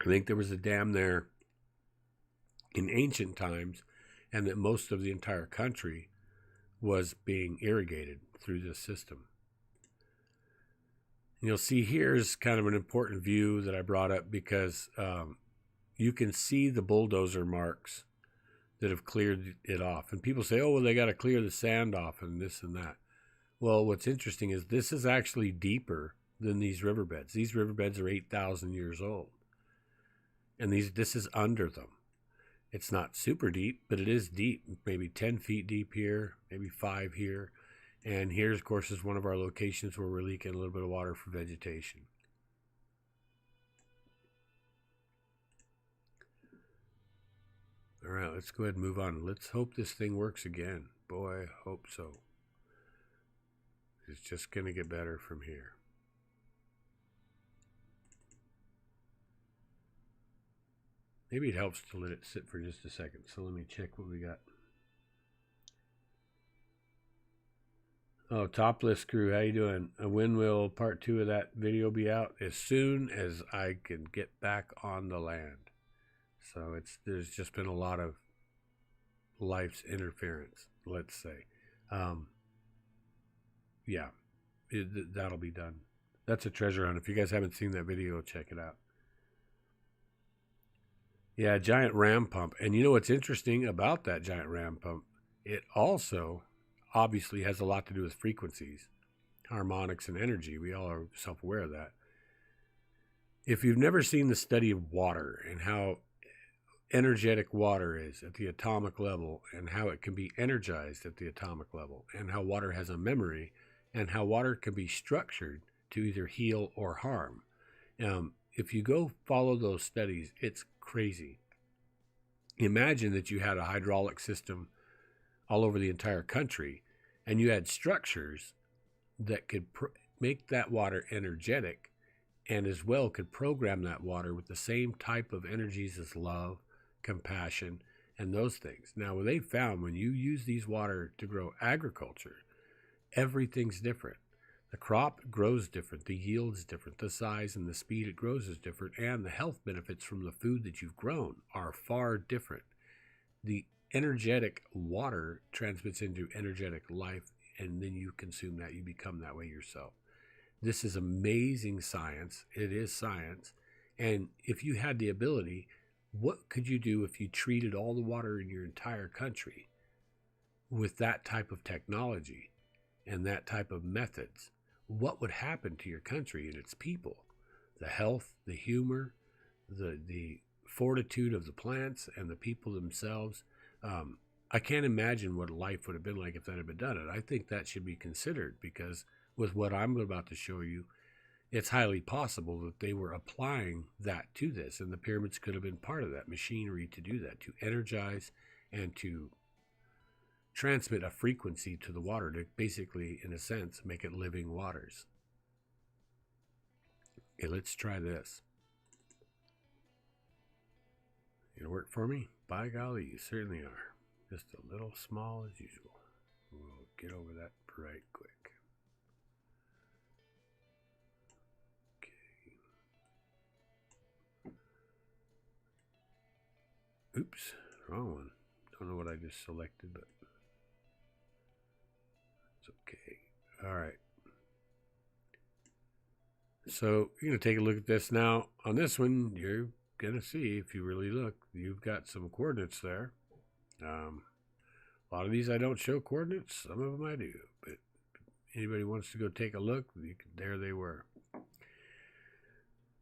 I think there was a dam there in ancient times, and that most of the entire country was being irrigated through this system. And you'll see here's kind of an important view that I brought up because you can see the bulldozer marks that have cleared it off. And people say, oh, well, they got to clear the sand off and this and that. Well, what's interesting is this is actually deeper than these riverbeds. These riverbeds are 8,000 years old. And this is under them. It's not super deep, but it is deep, maybe 10 feet deep here, maybe 5 here. And here's, of course, is one of our locations where we're leaking a little bit of water for vegetation. All right, let's go ahead and move on. Let's hope this thing works again. Boy, I hope so. It's just going to get better from here. Maybe it helps to let it sit for just a second. So let me check what we got. Oh, Topless Crew, how you doing? When will part 2 of that video be out? As soon as I can get back on the land. So there's just been a lot of life's interference, let's say. Yeah, that'll be done. That's a treasure hunt. If you guys haven't seen that video, check it out. Yeah, giant ram pump. And you know what's interesting about that giant ram pump? It also obviously has a lot to do with frequencies, harmonics, and energy. We all are self-aware of that. If you've never seen the study of water and how energetic water is at the atomic level and how it can be energized at the atomic level and how water has a memory and how water can be structured to either heal or harm. If you go follow those studies, it's crazy. Imagine that you had a hydraulic system all over the entire country and you had structures that could make that water energetic and as well could program that water with the same type of energies as love, compassion, and those things. Now, they found when you use these water to grow agriculture, everything's different. The crop grows different, the yield is different, the size and the speed it grows is different, and the health benefits from the food that you've grown are far different. The energetic water transmits into energetic life, and then you consume that, you become that way yourself. This is amazing science. It is science. And if you had the ability, what could you do if you treated all the water in your entire country with that type of technology and that type of methods? What would happen to your country and its people? The health, the humor, the fortitude of the plants and the people themselves. I can't imagine what life would have been like if that had been done. And I think that should be considered because with what I'm about to show you, it's highly possible that they were applying that to this, and the pyramids could have been part of that machinery to do that, to energize and to transmit a frequency to the water to basically, in a sense, make it living waters. Okay, let's try this. You gonna work for me? By golly, you certainly are. Just a little small as usual. We'll get over that right quick. Oops, wrong one. Don't know what I just selected, but it's okay. All right. So you're going to take a look at this now. On this one, you're going to see, if you really look, you've got some coordinates there. A lot of these I don't show coordinates. Some of them I do. But anybody wants to go take a look, there they were.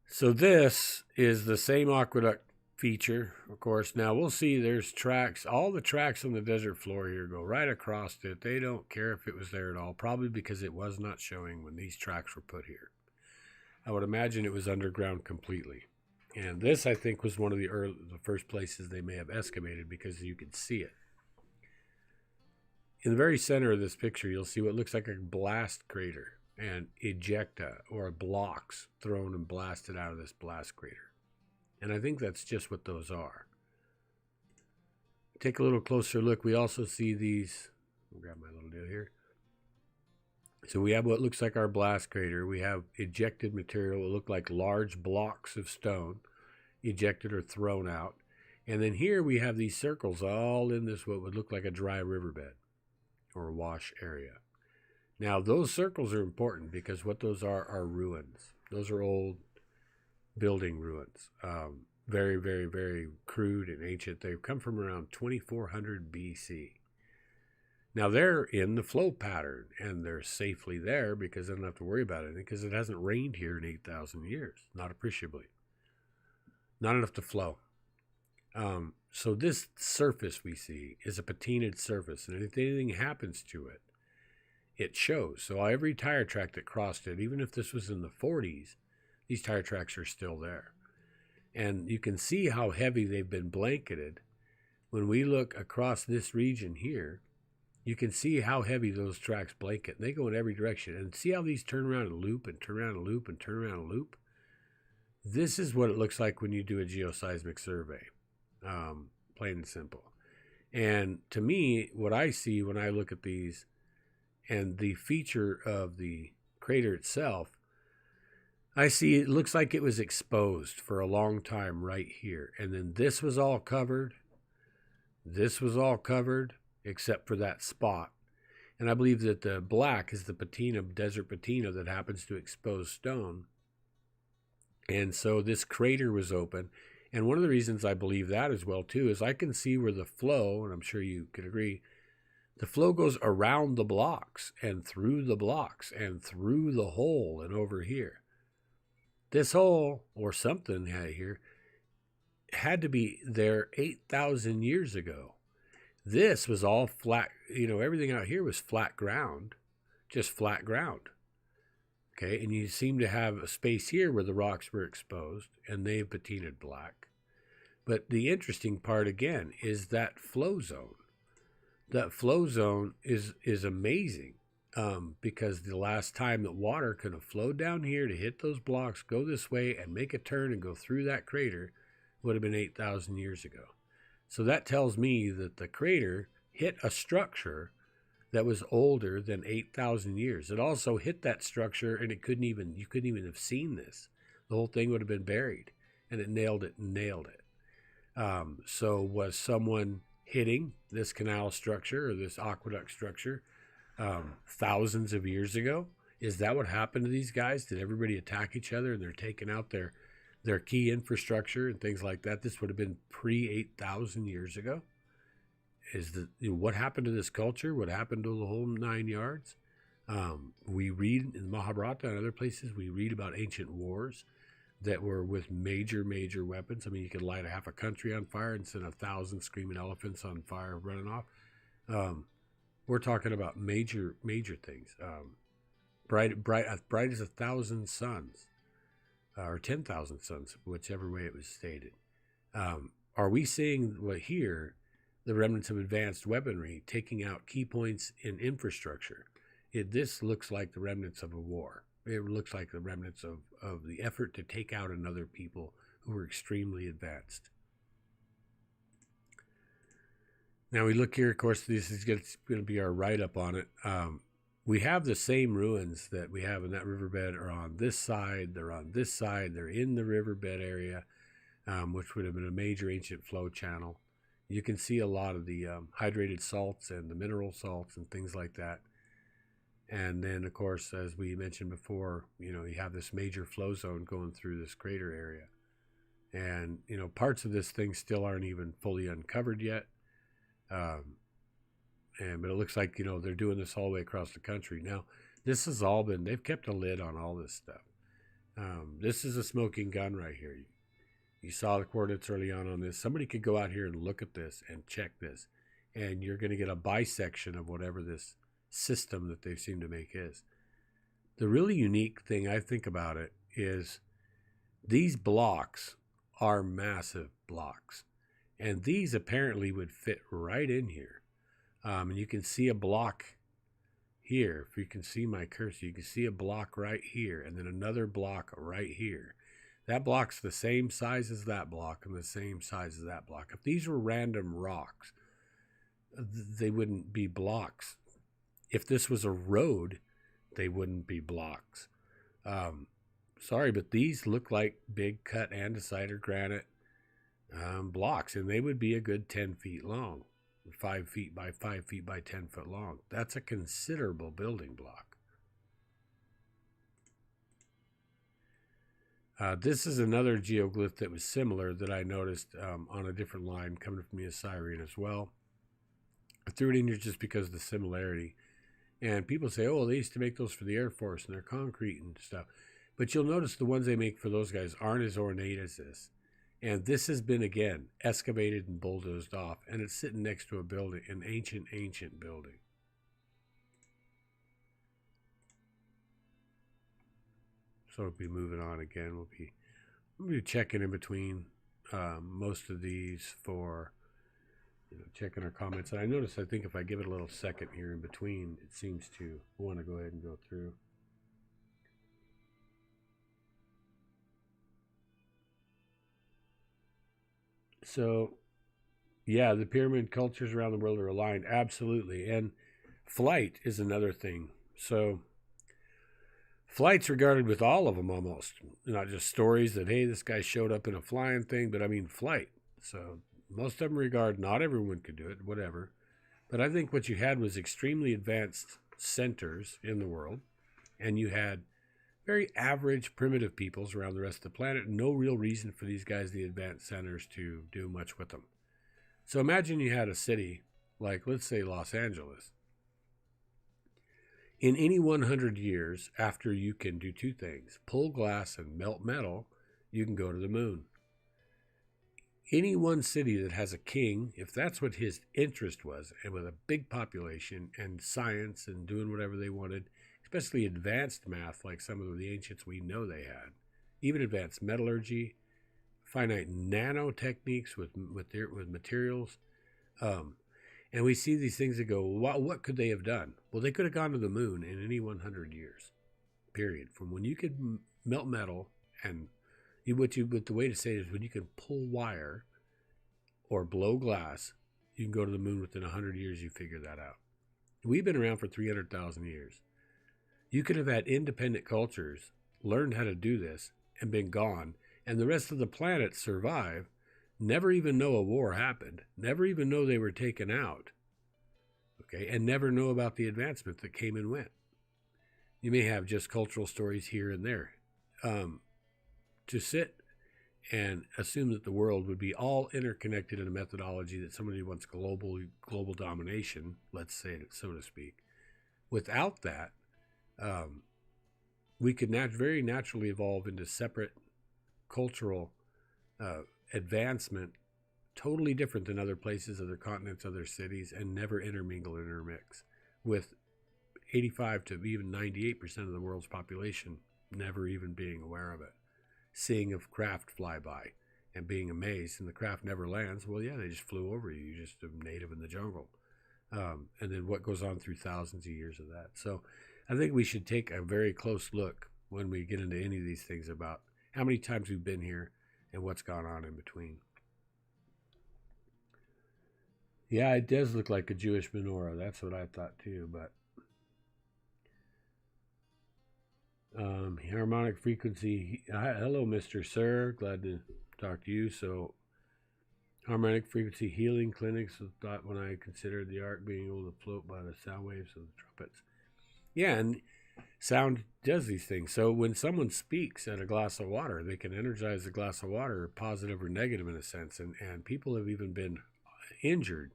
So this is the same aqueduct feature, of course. Now we'll see there's tracks. All the tracks on the desert floor here go right across it. They don't care if it was there at all, probably because it was not showing when these tracks were put here. I would imagine it was underground completely. And this, I think, was one of the first places they may have excavated because you could see it. In the very center of this picture, you'll see what looks like a blast crater and ejecta, or blocks thrown and blasted out of this blast crater. And I think that's just what those are. Take a little closer look. We also see these. I'll grab my little deal here. So we have what looks like our blast crater. We have ejected material. It look like large blocks of stone ejected or thrown out. And then here we have these circles all in this what would look like a dry riverbed or a wash area. Now those circles are important because what those are ruins. Those are old building ruins. Very, very, very crude and ancient. They've come from around 2400 BC. Now they're in the flow pattern and they're safely there because they don't have to worry about anything because it hasn't rained here in 8,000 years, not appreciably. Not enough to flow. So this surface we see is a patinaed surface, and if anything happens to it, it shows. So every tire track that crossed it, even if this was in the 40s, these tire tracks are still there. And you can see how heavy they've been blanketed. When we look across this region here, you can see how heavy those tracks blanket. They go in every direction. And see how these turn around and loop and turn around and loop and turn around and loop? This is what it looks like when you do a geoseismic survey, plain and simple. And to me, what I see when I look at these and the feature of the crater itself, I see it looks like it was exposed for a long time right here. And then this was all covered. This was all covered except for that spot. And I believe that the black is the patina, desert patina, that happens to expose stone. And so this crater was open. And one of the reasons I believe that as well, too, is I can see where the flow, and I'm sure you could agree, the flow goes around the blocks and through the blocks and through the hole and over here. This hole, or something here, had to be there 8,000 years ago. This was all flat, everything out here was flat ground, just flat ground. Okay, and you seem to have a space here where the rocks were exposed and they've patinaed black. But the interesting part, again, is that flow zone. That flow zone is amazing because the last time that water could have flowed down here to hit those blocks, go this way, and make a turn and go through that crater would have been 8,000 years ago. So that tells me that the crater hit a structure that was older than 8,000 years. It also hit that structure, and you couldn't even have seen this. The whole thing would have been buried, and it nailed it. So was someone hitting this canal structure or this aqueduct structure thousands of years ago? Is that what happened to these guys? Did everybody attack each other and they're taking out their key infrastructure and things like that? This would have been pre-8,000 years ago. What happened to this culture? What happened to the whole 9 yards? We read in Mahabharata and other places, we read about ancient wars that were with major weapons. I mean, you could light half a country on fire and send 1,000 screaming elephants on fire running off. We're talking about major things. Bright as 1,000 suns, or 10,000 suns, whichever way it was stated. Are we seeing here the remnants of advanced weaponry taking out key points in infrastructure? This looks like the remnants of a war. It looks like the remnants of the effort to take out another people who were extremely advanced. Now we look here, of course, this is going to be our write-up on it. We have the same ruins that we have in that riverbed are on this side. They're on this side. They're in the riverbed area, which would have been a major ancient flow channel. You can see a lot of the hydrated salts and the mineral salts and things like that. And then, of course, as we mentioned before, you have this major flow zone going through this crater area. And, parts of this thing still aren't even fully uncovered yet. But it looks like, they're doing this all the way across the country. Now, this has all been, they've kept a lid on all this stuff. This is a smoking gun right here. You saw the coordinates early on this. Somebody could go out here and look at this and check this. And you're going to get a bisection of whatever this system that they seem to make is. The really unique thing I think about it is these blocks are massive blocks. And these apparently would fit right in here. And you can see a block here. If you can see my cursor, you can see a block right here and then another block right here. That block's the same size as that block and the same size as that block. If these were random rocks, they wouldn't be blocks. If this was a road, they wouldn't be blocks. Sorry, but these look like big cut andesite or granite blocks, and they would be a good 10 feet long, 5 feet by 5 feet by 10 foot long. That's a considerable building block. This is another geoglyph that was similar that I noticed on a different line coming from the Osirion as well. I threw it in here just because of the similarity. And people say, oh, they used to make those for the Air Force and they're concrete and stuff. But you'll notice the ones they make for those guys aren't as ornate as this. And this has been, again, excavated and bulldozed off. And it's sitting next to a building, an ancient building. So we'll be moving on again. We'll be checking in between most of these for checking our comments. And I notice, I think if I give it a little second here in between, it seems to want to go ahead and go through. So, yeah, the pyramid cultures around the world are aligned. Absolutely. And flight is another thing. So, flight's regarded with all of them almost. Not just stories that, hey, this guy showed up in a flying thing, but I mean flight. So, most of them regard, not everyone could do it, whatever. But I think what you had was extremely advanced centers in the world, and you had very average primitive peoples around the rest of the planet. No real reason for these guys, the advanced centers, to do much with them. So imagine you had a city like, let's say, Los Angeles. In any 100 years, after you can do two things, pull glass and melt metal, you can go to the moon. Any one city that has a king, if that's what his interest was, and with a big population and science and doing whatever they wanted, especially advanced math like some of the ancients we know they had, even advanced metallurgy, finite nanotechniques with materials, and we see these things that go, what could they have done? Well, they could have gone to the moon in any 100 years, period. From when you could melt metal, and but the way to say it is when you can pull wire or blow glass, you can go to the moon within 100 years. You figure that out. We've been around for 300,000 years. You could have had independent cultures, learned how to do this, and been gone, and the rest of the planet survive, never even know a war happened, never even know they were taken out, okay, and never know about the advancement that came and went. You may have just cultural stories here and there. To sit and assume that the world would be all interconnected in a methodology that somebody wants global domination, let's say it so to speak, without that, we could very naturally evolve into separate cultural advancement, totally different than other places, other continents, other cities, and never intermingle and intermix, with 85 to even 98% of the world's population never even being aware of it, seeing a craft fly by and being amazed, and the craft never lands. Well, yeah, they just flew over you. You're just a native in the jungle. And then what goes on through thousands of years of that. So I think we should take a very close look when we get into any of these things about how many times we've been here and what's gone on in between. Yeah, it does look like a Jewish menorah. That's what I thought too, but harmonic frequency. Hello, Mr. Sir. Glad to talk to you. So, harmonic frequency healing clinics was thought when I considered the ark being able to float by the sound waves of the trumpets. Yeah, and sound does these things. So when someone speaks at a glass of water, they can energize the glass of water, positive or negative in a sense. And people have even been injured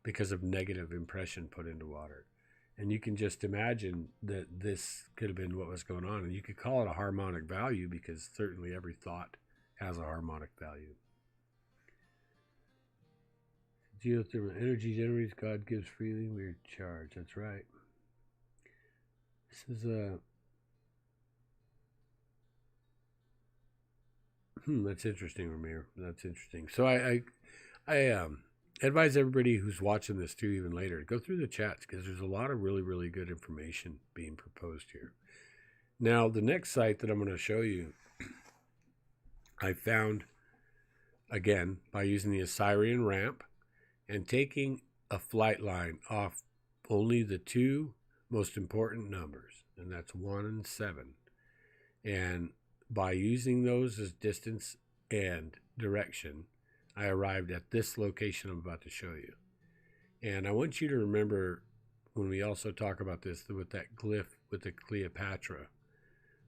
because of negative impression put into water. And you can just imagine that this could have been what was going on. And you could call it a harmonic value because certainly every thought has a harmonic value. Geothermal energy generates, God gives freely, we are charged. That's right. This is that's interesting, Ramir. That's interesting. So I advise everybody who's watching this too, even later, to go through the chats because there's a lot of really, really good information being proposed here. Now, the next site that I'm going to show you, I found, again, by using the Osirion ramp and taking a flight line off only the two most important numbers, and that's 1 and 7. And by using those as distance and direction, I arrived at this location I'm about to show you. And I want you to remember when we also talk about this, with that glyph with the Cleopatra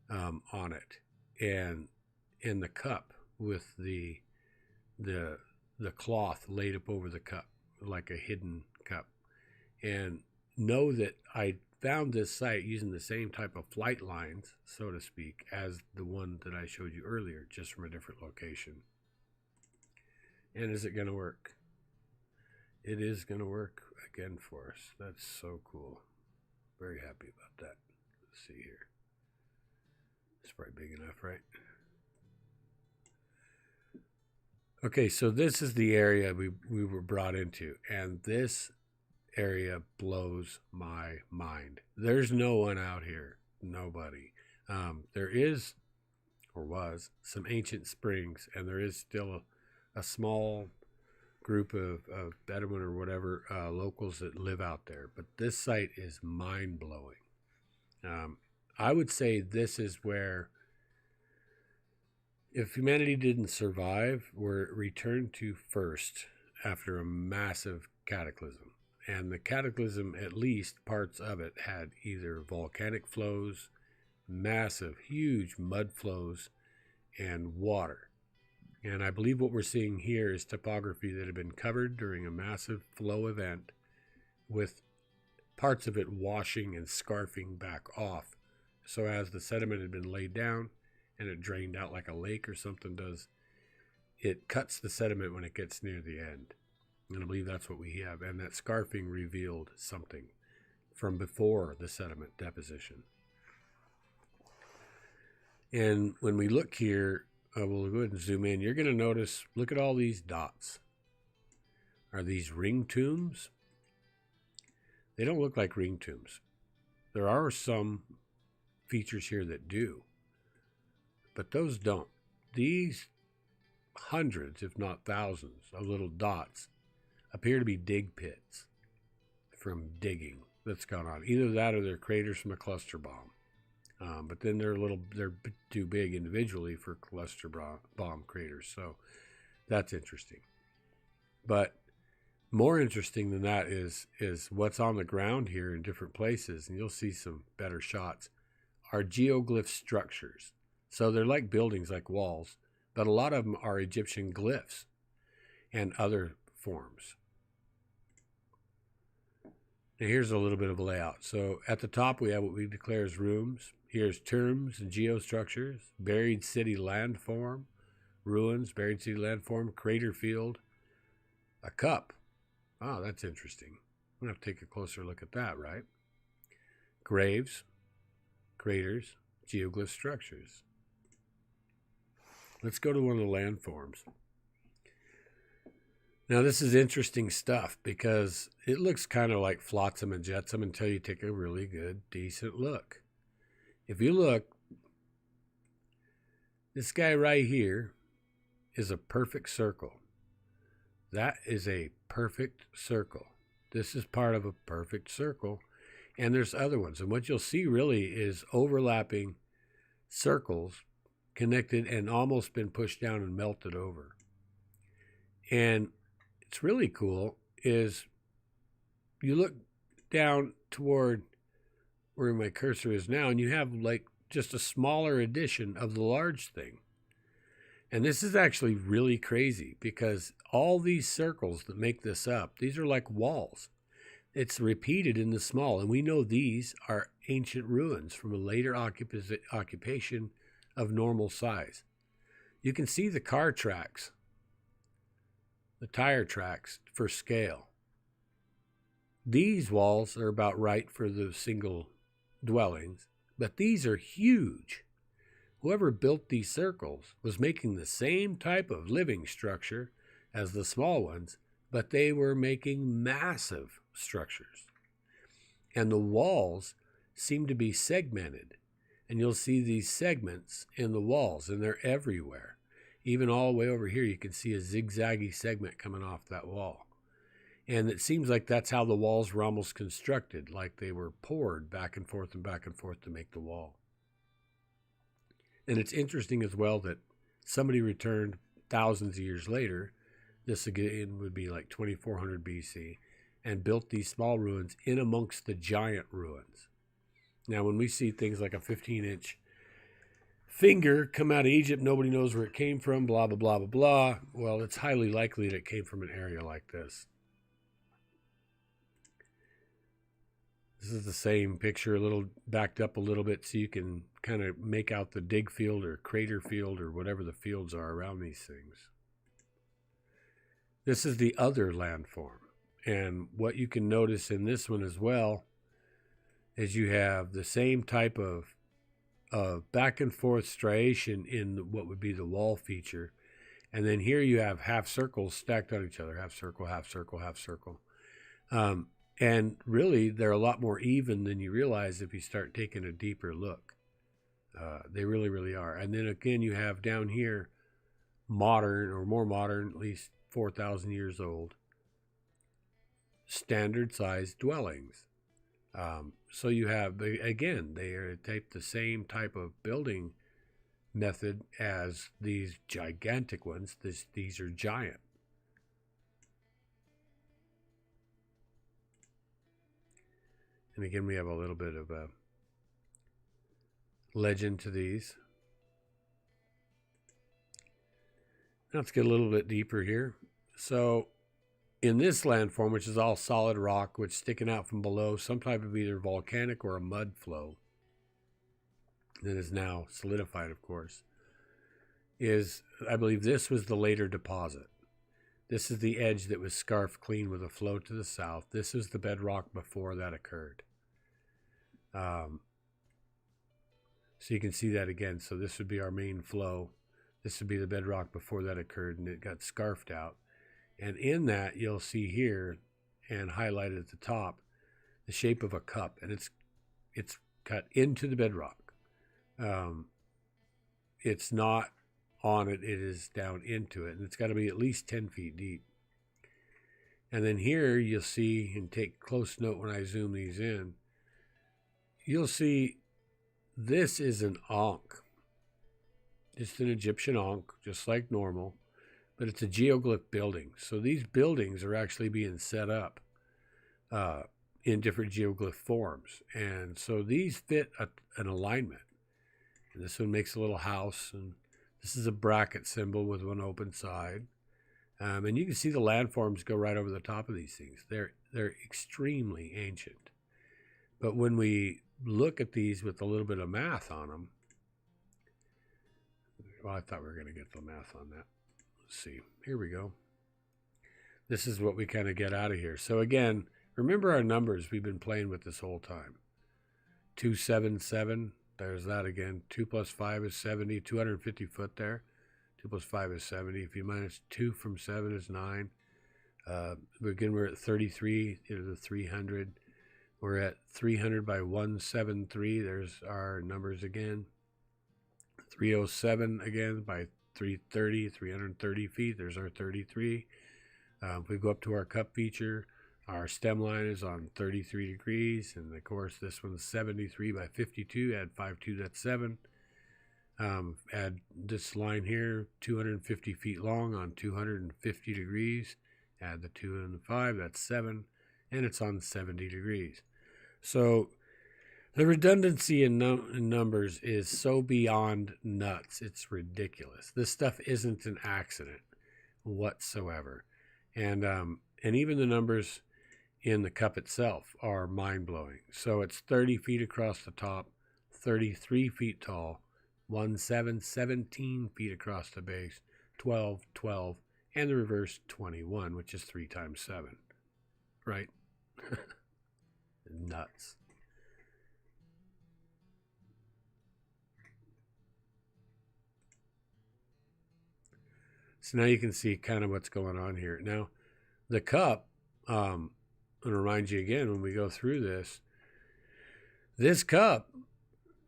on it, and in the cup with the cloth laid up over the cup like a hidden cup. And know that I found this site using the same type of flight lines, so to speak, as the one that I showed you earlier, just from a different location. And is it going to work? It is going to work again for us. That's so cool. Very happy about that. Let's see here. It's probably big enough, right? Okay, so this is the area we were brought into, and this area blows my mind. There's no one out here. Nobody. There is, or was, some ancient springs, and there is still a small group of Bedouin or whatever locals that live out there. But this site is mind-blowing. I would say this is where, if humanity didn't survive, we're returned to first after a massive cataclysm. And the cataclysm, at least parts of it, had either volcanic flows, massive, huge mud flows, and water. And I believe what we're seeing here is topography that had been covered during a massive flow event, with parts of it washing and scarfing back off. So as the sediment had been laid down and it drained out like a lake or something does, it cuts the sediment when it gets near the end. And I believe that's what we have. And that scarfing revealed something from before the sediment deposition. And when we look here, we'll go ahead and zoom in. You're going to notice, look at all these dots. Are these ring tombs? They don't look like ring tombs. There are some features here that do, but those don't. These hundreds, if not thousands, of little dots appear to be dig pits from digging that's gone on. Either that or they're craters from a cluster bomb. But then they're too big individually for cluster bomb craters. So that's interesting. But more interesting than that is what's on the ground here in different places, and you'll see some better shots, are geoglyph structures. So they're like buildings, like walls, but a lot of them are Egyptian glyphs and other forms. Now here's a little bit of a layout. So at the top we have what we declare as rooms. Here's terms and geostructures, buried city landform, ruins, buried city landform, crater field, a cup. Oh, that's interesting. I'm going to have to take a closer look at that, right? Graves, craters, geoglyph structures. Let's go to one of the landforms. Now, this is interesting stuff because it looks kind of like flotsam and jetsam until you take a really good, decent look. If you look, this guy right here is a perfect circle. That is a perfect circle. This is part of a perfect circle, and there's other ones. And what you'll see really is overlapping circles connected and almost been pushed down and melted over. And it's really cool is you look down toward where my cursor is now, and you have like just a smaller edition of the large thing. And this is actually really crazy because all these circles that make this up, these are like walls. It's repeated in the small, and we know these are ancient ruins from a later occupation of normal size. You can see the car tracks, the tire tracks for scale. These walls are about right for the single dwellings, but these are huge. Whoever built these circles was making the same type of living structure as the small ones, but they were making massive structures. And the walls seem to be segmented. And you'll see these segments in the walls, and they're everywhere. Even all the way over here, you can see a zigzaggy segment coming off that wall. And it seems like that's how the walls were almost constructed, like they were poured back and forth to make the wall. And it's interesting as well that somebody returned thousands of years later, this again would be like 2400 BC, and built these small ruins in amongst the giant ruins. Now, when we see things like a 15-inch finger come out of Egypt, nobody knows where it came from, blah, blah, blah, blah, blah. Well, it's highly likely that it came from an area like this. This is the same picture, a little backed up a little bit so you can kind of make out the dig field or crater field or whatever the fields are around these things. This is the other landform. And what you can notice in this one as well is you have the same type of back and forth striation in what would be the wall feature. And then here you have half circles stacked on each other, half circle, half circle, half circle. And really, they're a lot more even than you realize if you start taking a deeper look. They really, really are. And then again, you have down here modern or more modern, at least 4,000 years old, standard sized dwellings. So you have, again, they are the same type of building method as these gigantic ones. These are giant. And again, we have a little bit of a legend to these. Now let's get a little bit deeper here. So in this landform, which is all solid rock, which is sticking out from below, some type of either volcanic or a mud flow that is now solidified, of course, is, I believe this was the later deposit. This is the edge that was scarfed clean with a flow to the south. This is the bedrock before that occurred. So you can see that again. So this would be our main flow. This would be the bedrock before that occurred, and it got scarfed out. And in that, you'll see here, and highlighted at the top, the shape of a cup, and it's cut into the bedrock. It's not on it, it is down into it, and it's got to be at least 10 feet deep. And then here you'll see, and take close note when I zoom these in, you'll see this is an ankh. It's an Egyptian ankh, just like normal, but it's a geoglyph building. So these buildings are actually being set up in different geoglyph forms. And so these fit an alignment. And this one makes a little house, and this is a bracket symbol with one open side. And you can see the landforms go right over the top of these things. They're extremely ancient. But when we look at these with a little bit of math on them, well, I thought we were going to get the math on that. Let's see. Here we go. This is what we kind of get out of here. So again, remember our numbers we've been playing with this whole time. 277. There's that again. 2 plus 5 is 70. 250 foot there. 2 plus 5 is 70. If you minus 2 from 7 is 9. Again, we're at 33. The 300. We're at 300 by 173. There's our numbers again. 307 again by 330. 330 feet. There's our 33. If we go up to our cup feature, our stem line is on 33 degrees, and of course this one's 73 by 52. Add 5 2, that's 7. Add this line here, 250 feet long on 250 degrees. Add the 2 and the 5, that's 7, and it's on 70 degrees. So the redundancy in numbers is so beyond nuts, it's ridiculous. This stuff isn't an accident whatsoever. And even the numbers in the cup itself are mind-blowing. So it's 30 feet across the top, 33 feet tall, 17 feet across the base, 12, 12, and the reverse 21, which is 3 times 7. Right? Nuts. So now you can see kind of what's going on here. Now, the cup, I'm going to remind you again when we go through this cup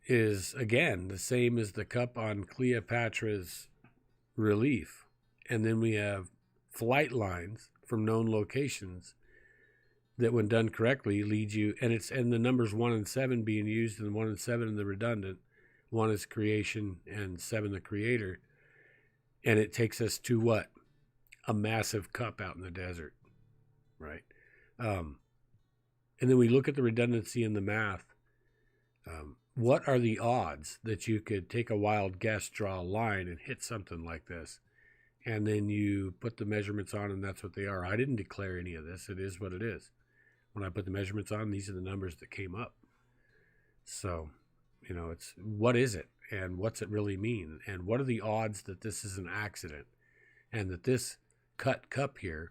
is, again, the same as the cup on Cleopatra's relief. And then we have flight lines from known locations that, when done correctly, lead you, and the numbers 1 and 7 being used, and 1 and 7 in the redundant. 1 is creation and 7 the creator. And it takes us to what? A massive cup out in the desert, right? And then we look at the redundancy in the math. What are the odds that you could take a wild guess, draw a line, and hit something like this? And then you put the measurements on, and that's what they are. I didn't declare any of this. It is what it is. When I put the measurements on, these are the numbers that came up. So, it's, what is it? And what's it really mean? And what are the odds that this is an accident? And that this cut cup here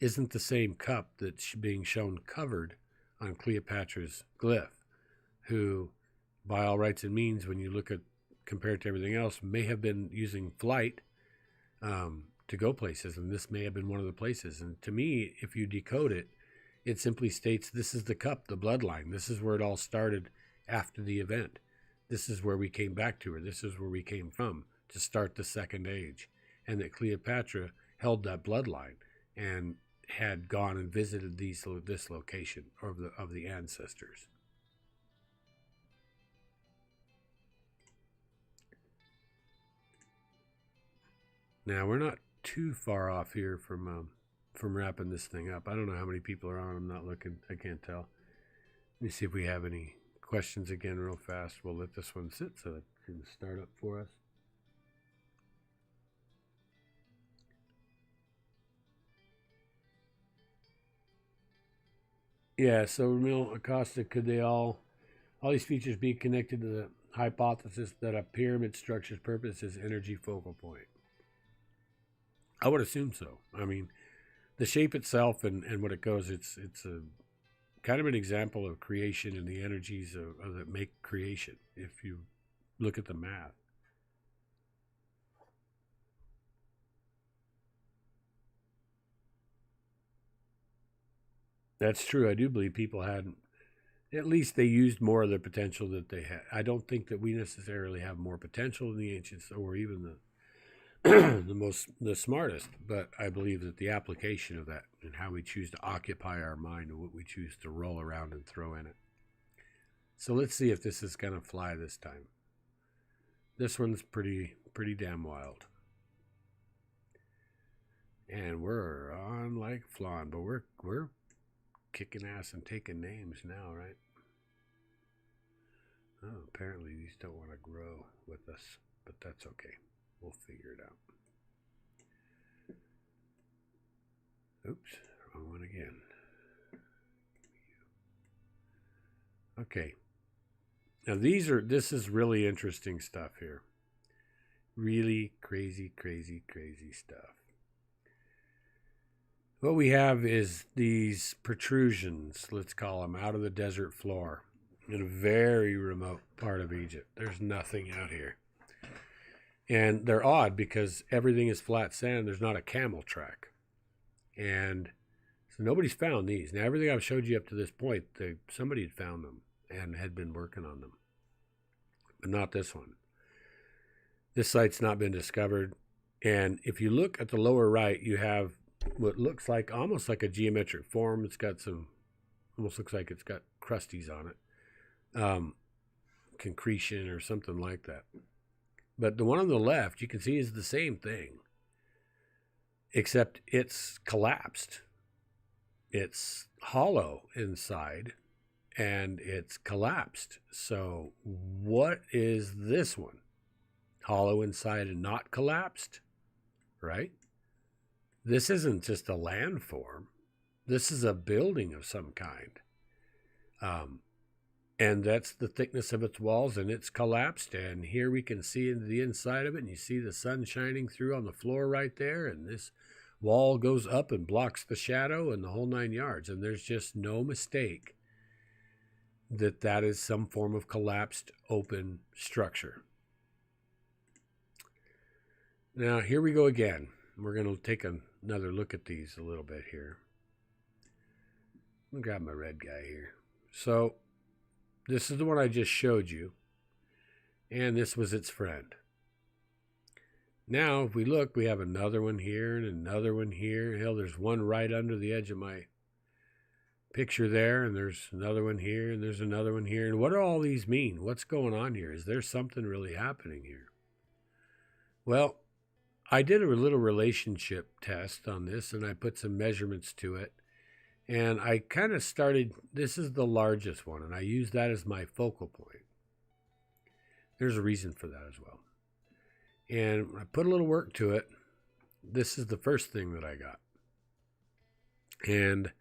isn't the same cup that's being shown covered on Cleopatra's glyph, who by all rights and means, when you look at compared to everything else, may have been using flight to go places, and this may have been one of the places. And to me, if you decode it, it simply states this is the cup, the bloodline. This is where it all started after the event. This is where we came back to, or this is where we came from to start the second age. And that Cleopatra held that bloodline and had gone and visited this location of the ancestors. Now, we're not too far off here from wrapping this thing up. I don't know how many people are on. I'm not looking. I can't tell. Let me see if we have any questions again real fast. We'll let this one sit so it can start up for us. Yeah, so Ramil Acosta, could they all these features be connected to the hypothesis that a pyramid structure's purpose is energy focal point? I would assume so. I mean, the shape itself and what it goes, it's a kind of an example of creation and the energies that make creation, if you look at the math. That's true. I do believe people hadn't, at least they used more of the potential that they had. I don't think that we necessarily have more potential than the ancients or even the the smartest, but I believe that the application of that and how we choose to occupy our mind and what we choose to roll around and throw in it. So let's see if this is going to fly this time. This one's pretty damn wild. And we're on like flan, but we're kicking ass and taking names now, right? Oh, apparently these don't want to grow with us, but that's okay. We'll figure it out. Oops, wrong one again. Okay. Now this is really interesting stuff here. Really crazy stuff. What we have is these protrusions, let's call them, out of the desert floor in a very remote part of Egypt. There's nothing out here. And they're odd because everything is flat sand. There's not a camel track. And so nobody's found these. Now, everything I've showed you up to this point, somebody had found them and had been working on them. But not this one. This site's not been discovered. And if you look at the lower right, you have what looks like almost like a geometric form. It's got almost looks like it's got crusties on it. Concretion or something like that. But the one on the left, you can see, is the same thing, except it's collapsed. It's hollow inside, and it's collapsed. So what is this one? Hollow inside and not collapsed, right? This isn't just a landform. This is a building of some kind. And that's the thickness of its walls, and it's collapsed. And here we can see into the inside of it, and you see the sun shining through on the floor right there. And this wall goes up and blocks the shadow and the whole 9 yards. And there's just no mistake that that is some form of collapsed open structure. Now, here we go again. We're going to take another look at these a little bit here. I'm going to grab my red guy here. So this is the one I just showed you, and this was its friend. Now, if we look, we have another one here and another one here. Hell, there's one right under the edge of my picture there, and there's another one here, and there's another one here. And what do all these mean? What's going on here? Is there something really happening here? Well, I did a little relationship test on this, and I put some measurements to it. And I kind of started, this is the largest one, and I use that as my focal point. There's a reason for that as well. And I put a little work to it. This is the first thing that I got. And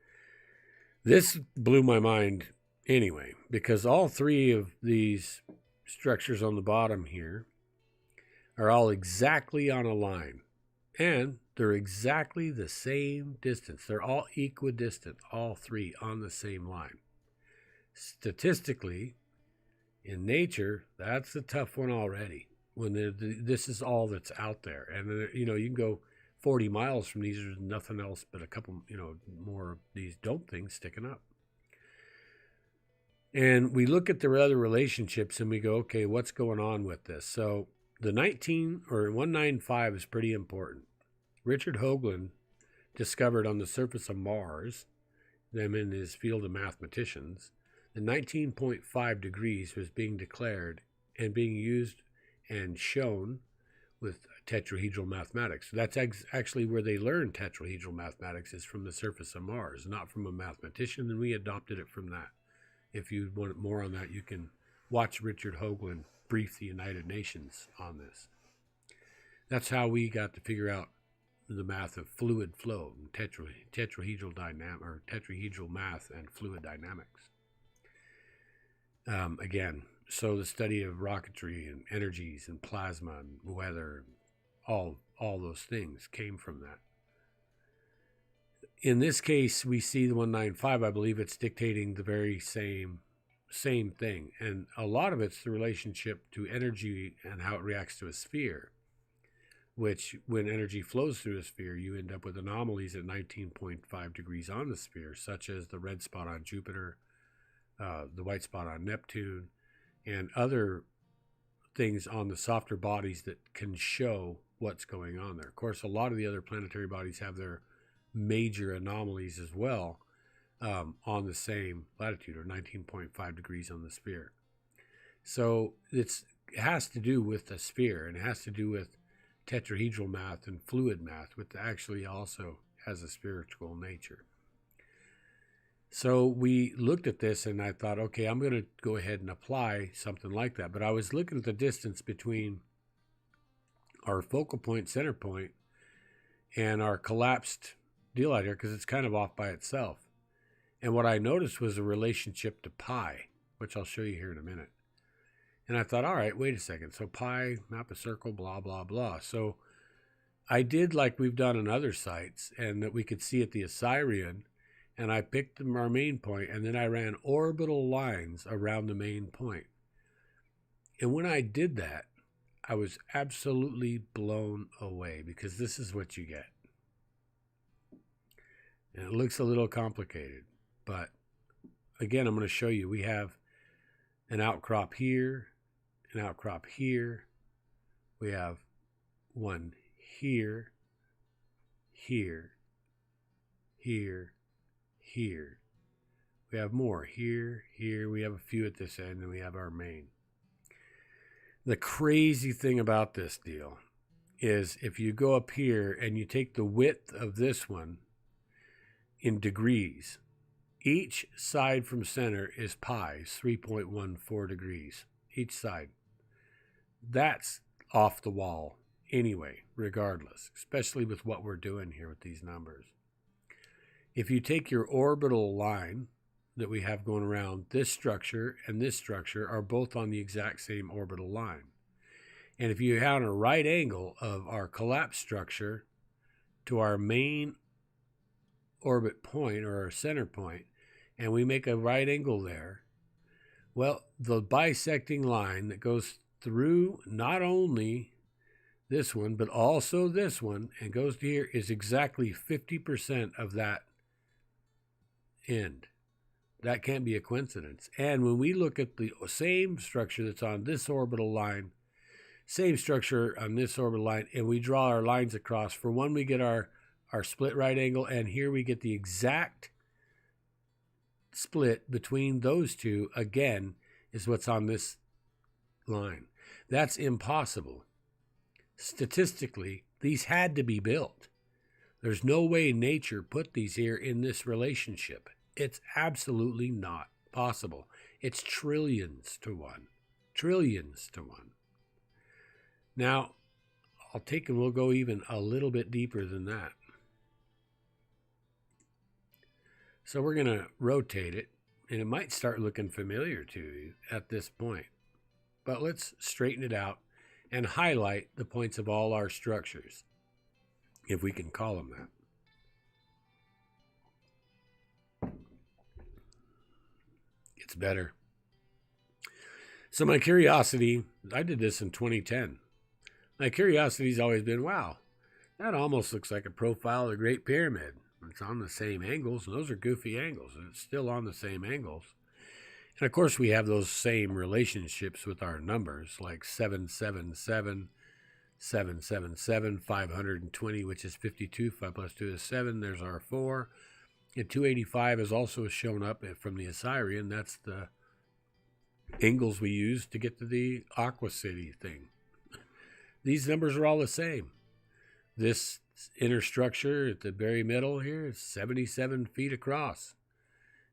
this blew my mind anyway, because all three of these structures on the bottom here are all exactly on a line. And they're exactly the same distance. They're all equidistant, all three on the same line. Statistically, In nature, that's a tough one already. When this is all that's out there, and you know, you can go 40 miles from these, there's nothing else but a couple, you know, more of these dope things sticking up. And we look at the other relationships and we go, okay, what's going on with this? So the 195 is pretty important. Richard Hoagland discovered on the surface of Mars, them in his field of mathematicians, the 19.5 degrees was being declared and being used and shown with tetrahedral mathematics. So that's actually where they learned tetrahedral mathematics, is from the surface of Mars, not from a mathematician, and we adopted it from that. If you want more on that, you can watch Richard Hoagland brief the United Nations on this. That's how we got to figure out the math of fluid flow, tetrahedral math and fluid dynamics. Again, so the study of rocketry and energies and plasma and weather, all those things came from that. In this case, we see the 195. I believe it's dictating the very same thing, and a lot of it's the relationship to energy and how it reacts to a sphere. Which, when energy flows through a sphere, you end up with anomalies at 19.5 degrees on the sphere, such as the red spot on Jupiter, the white spot on Neptune, and other things on the softer bodies that can show what's going on there. Of course, a lot of the other planetary bodies have their major anomalies as well on the same latitude, or 19.5 degrees on the sphere. So it has to do with the sphere, and it has to do with tetrahedral math and fluid math, which actually also has a spiritual nature. So we looked at this and I thought, okay, I'm going to go ahead and apply something like that. But I was looking at the distance between our focal point, center point, and our collapsed deal out here, because it's kind of off by itself. And what I noticed was a relationship to pi, which I'll show you here in a minute. And I thought, all right, wait a second. So pi, map a circle, blah, blah, blah. So I did like we've done on other sites, and that we could see at the Osirion, and I picked our main point, and then I ran orbital lines around the main point. And when I did that, I was absolutely blown away, because this is what you get. And it looks a little complicated, but again, I'm going to show you. We have an outcrop here, an outcrop here. We have one here, here, here, here. We have more here, here. We have a few at this end, and we have our main. The crazy thing about this deal is if you go up here and you take the width of this one in degrees, each side from center is pi, 3.14 degrees, each side. That's off the wall anyway, regardless, especially with what we're doing here with these numbers. If you take your orbital line that we have going around, this structure and this structure are both on the exact same orbital line. And if you have a right angle of our collapse structure to our main orbit point, or our center point, and we make a right angle there, well, the bisecting line that goes through not only this one, but also this one, and goes to here, is exactly 50% of that end. That can't be a coincidence. And when we look at the same structure that's on this orbital line, same structure on this orbital line, and we draw our lines across, for one, we get our split right angle, and here we get the exact split between those two, again, is what's on this line. That's impossible. Statistically, these had to be built. There's no way nature put these here in this relationship. It's absolutely not possible. It's trillions to one. Trillions to one. Now, we'll go even a little bit deeper than that. So we're going to rotate it, and it might start looking familiar to you at this point. But let's straighten it out and highlight the points of all our structures, if we can call them that. It's better. So my curiosity, I did this in 2010. My curiosity's always been, wow, that almost looks like a profile of the Great Pyramid. It's on the same angles, and those are goofy angles, and it's still on the same angles. And of course, we have those same relationships with our numbers, like 777, 777, 520, which is 52. 5 plus 2 is 7. There's our 4. And 285 is also shown up from the Osirion. That's the angles we use to get to the Aqua City thing. These numbers are all the same. This inner structure at the very middle here is 77 feet across.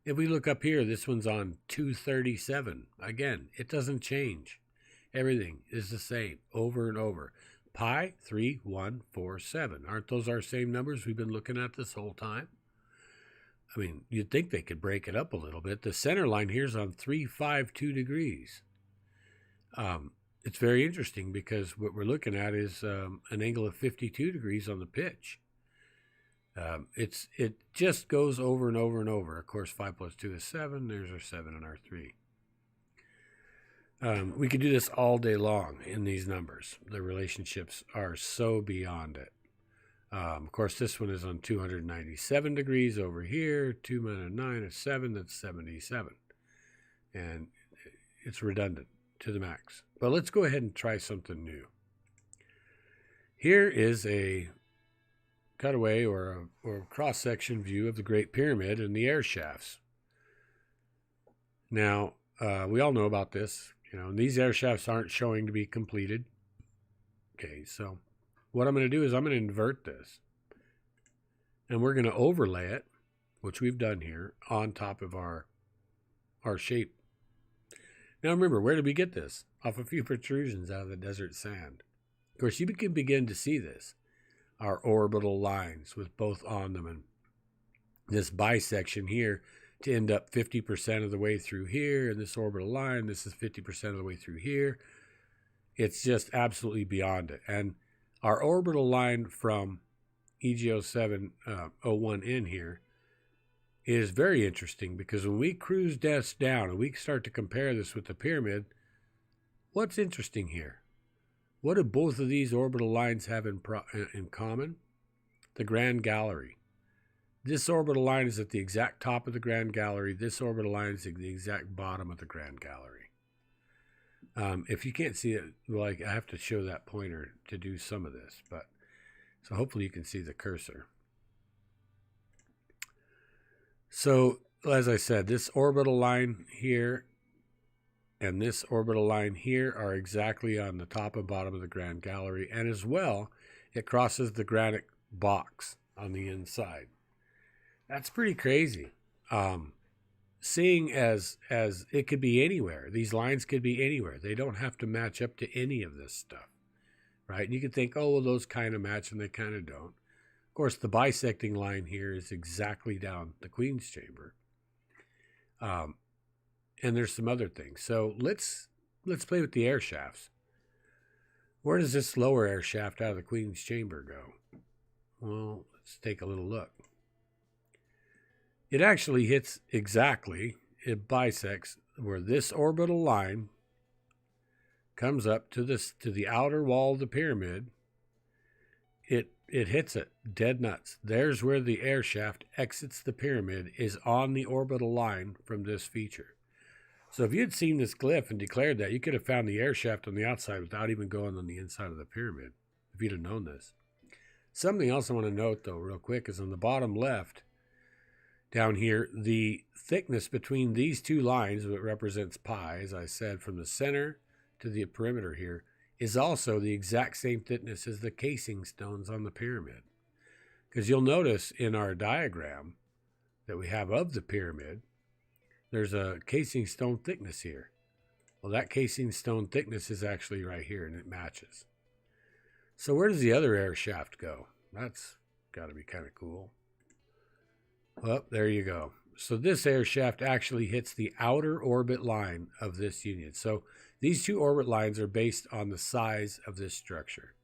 If we look up here, this one's on 237. Again, it doesn't change. Everything is the same over and over. Pi 3147. Aren't those our same numbers we've been looking at this whole time? I mean, you'd think they could break it up a little bit. The center line here is on 352 degrees. It's very interesting because what we're looking at is an angle of 52 degrees on the pitch. It just goes over and over and over. Of course, 5 plus 2 is 7. There's our 7 and our 3. We could do this all day long in these numbers. The relationships are so beyond it. Of course, this one is on 297 degrees over here. 2 minus 9 is 7. That's 77. And it's redundant to the max. But let's go ahead and try something new. Here is a cutaway or a cross-section view of the Great Pyramid and the air shafts. Now, we all know about this. And these air shafts aren't showing to be completed. Okay, so what I'm going to do is I'm going to invert this. And we're going to overlay it, which we've done here, on top of our shape. Now remember, where did we get this? Off a few protrusions out of the desert sand. Of course, you can begin to see this. Our orbital lines with both on them. And this bisection here to end up 50% of the way through here. And this orbital line, this is 50% of the way through here. It's just absolutely beyond it. And our orbital line from EGO 701N here is very interesting because when we cruise this down and we start to compare this with the pyramid, what's interesting here? What do both of these orbital lines have in common? The Grand Gallery. This orbital line is at the exact top of the Grand Gallery. This orbital line is at the exact bottom of the Grand Gallery. If you can't see it, well, I have to show that pointer to do some of this, but so hopefully you can see the cursor. So, as I said, this orbital line here and this orbital line here are exactly on the top and bottom of the Grand Gallery, and as well, it crosses the granite box on the inside. That's pretty crazy. Seeing as it could be anywhere. These lines could be anywhere. They don't have to match up to any of this stuff, right? And you could think, oh, well, those kind of match, and they kind of don't. Of course, the bisecting line here is exactly down the Queen's Chamber. And there's some other things. So let's play with the air shafts. Where does this lower air shaft out of the Queen's Chamber go? Well, let's take a little look. It actually hits exactly, it bisects where this orbital line comes up to the outer wall of the pyramid. It hits it dead nuts. There's where the air shaft exits the pyramid, is on the orbital line from this feature. So if you had seen this glyph and declared that, you could have found the air shaft on the outside without even going on the inside of the pyramid, if you'd have known this. Something else I want to note, though, real quick, is on the bottom left, down here, the thickness between these two lines, that represents pi, as I said, from the center to the perimeter here, is also the exact same thickness as the casing stones on the pyramid. Because you'll notice in our diagram that we have of the pyramid, there's a casing stone thickness here. Well, that casing stone thickness is actually right here, and it matches. So where does the other air shaft go? That's got to be kind of cool. Well, there you go. So this air shaft actually hits the outer orbit line of this union. So these two orbit lines are based on the size of this structure.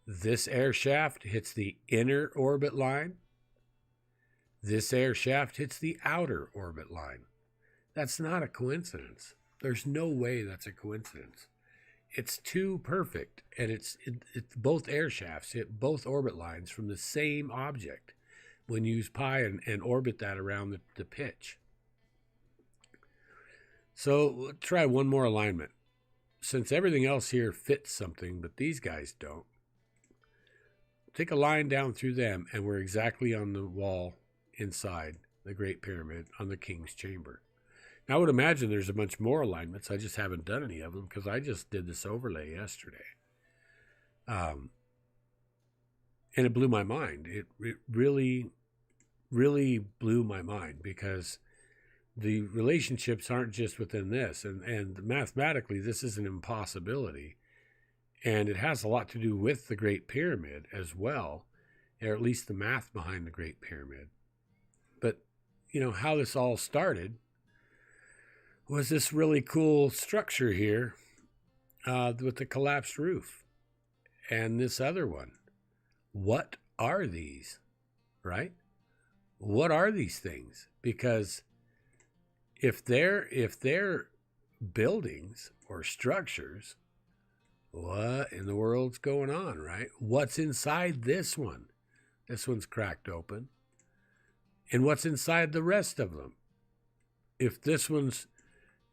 This air shaft hits the inner orbit line. This air shaft hits the outer orbit line. That's not a coincidence. There's no way that's a coincidence. It's too perfect, and it's both air shafts hit both orbit lines from the same object when you use pi and orbit that around the pitch. So let's try one more alignment. Since everything else here fits something, but these guys don't, take a line down through them, and we're exactly on the wall inside the Great Pyramid on the King's Chamber. Now, I would imagine there's a bunch more alignments. I just haven't done any of them because I just did this overlay yesterday. And it blew my mind. It really, really blew my mind because the relationships aren't just within this. And mathematically, this is an impossibility. And it has a lot to do with the Great Pyramid as well, or at least the math behind the Great Pyramid. But, you know, how this all started was this really cool structure here with the collapsed roof and this other one. What are these, right? What are these things? Because if they're buildings or structures, what in the world's going on, right? What's inside this one? This one's cracked open. And what's inside the rest of them? If this one's,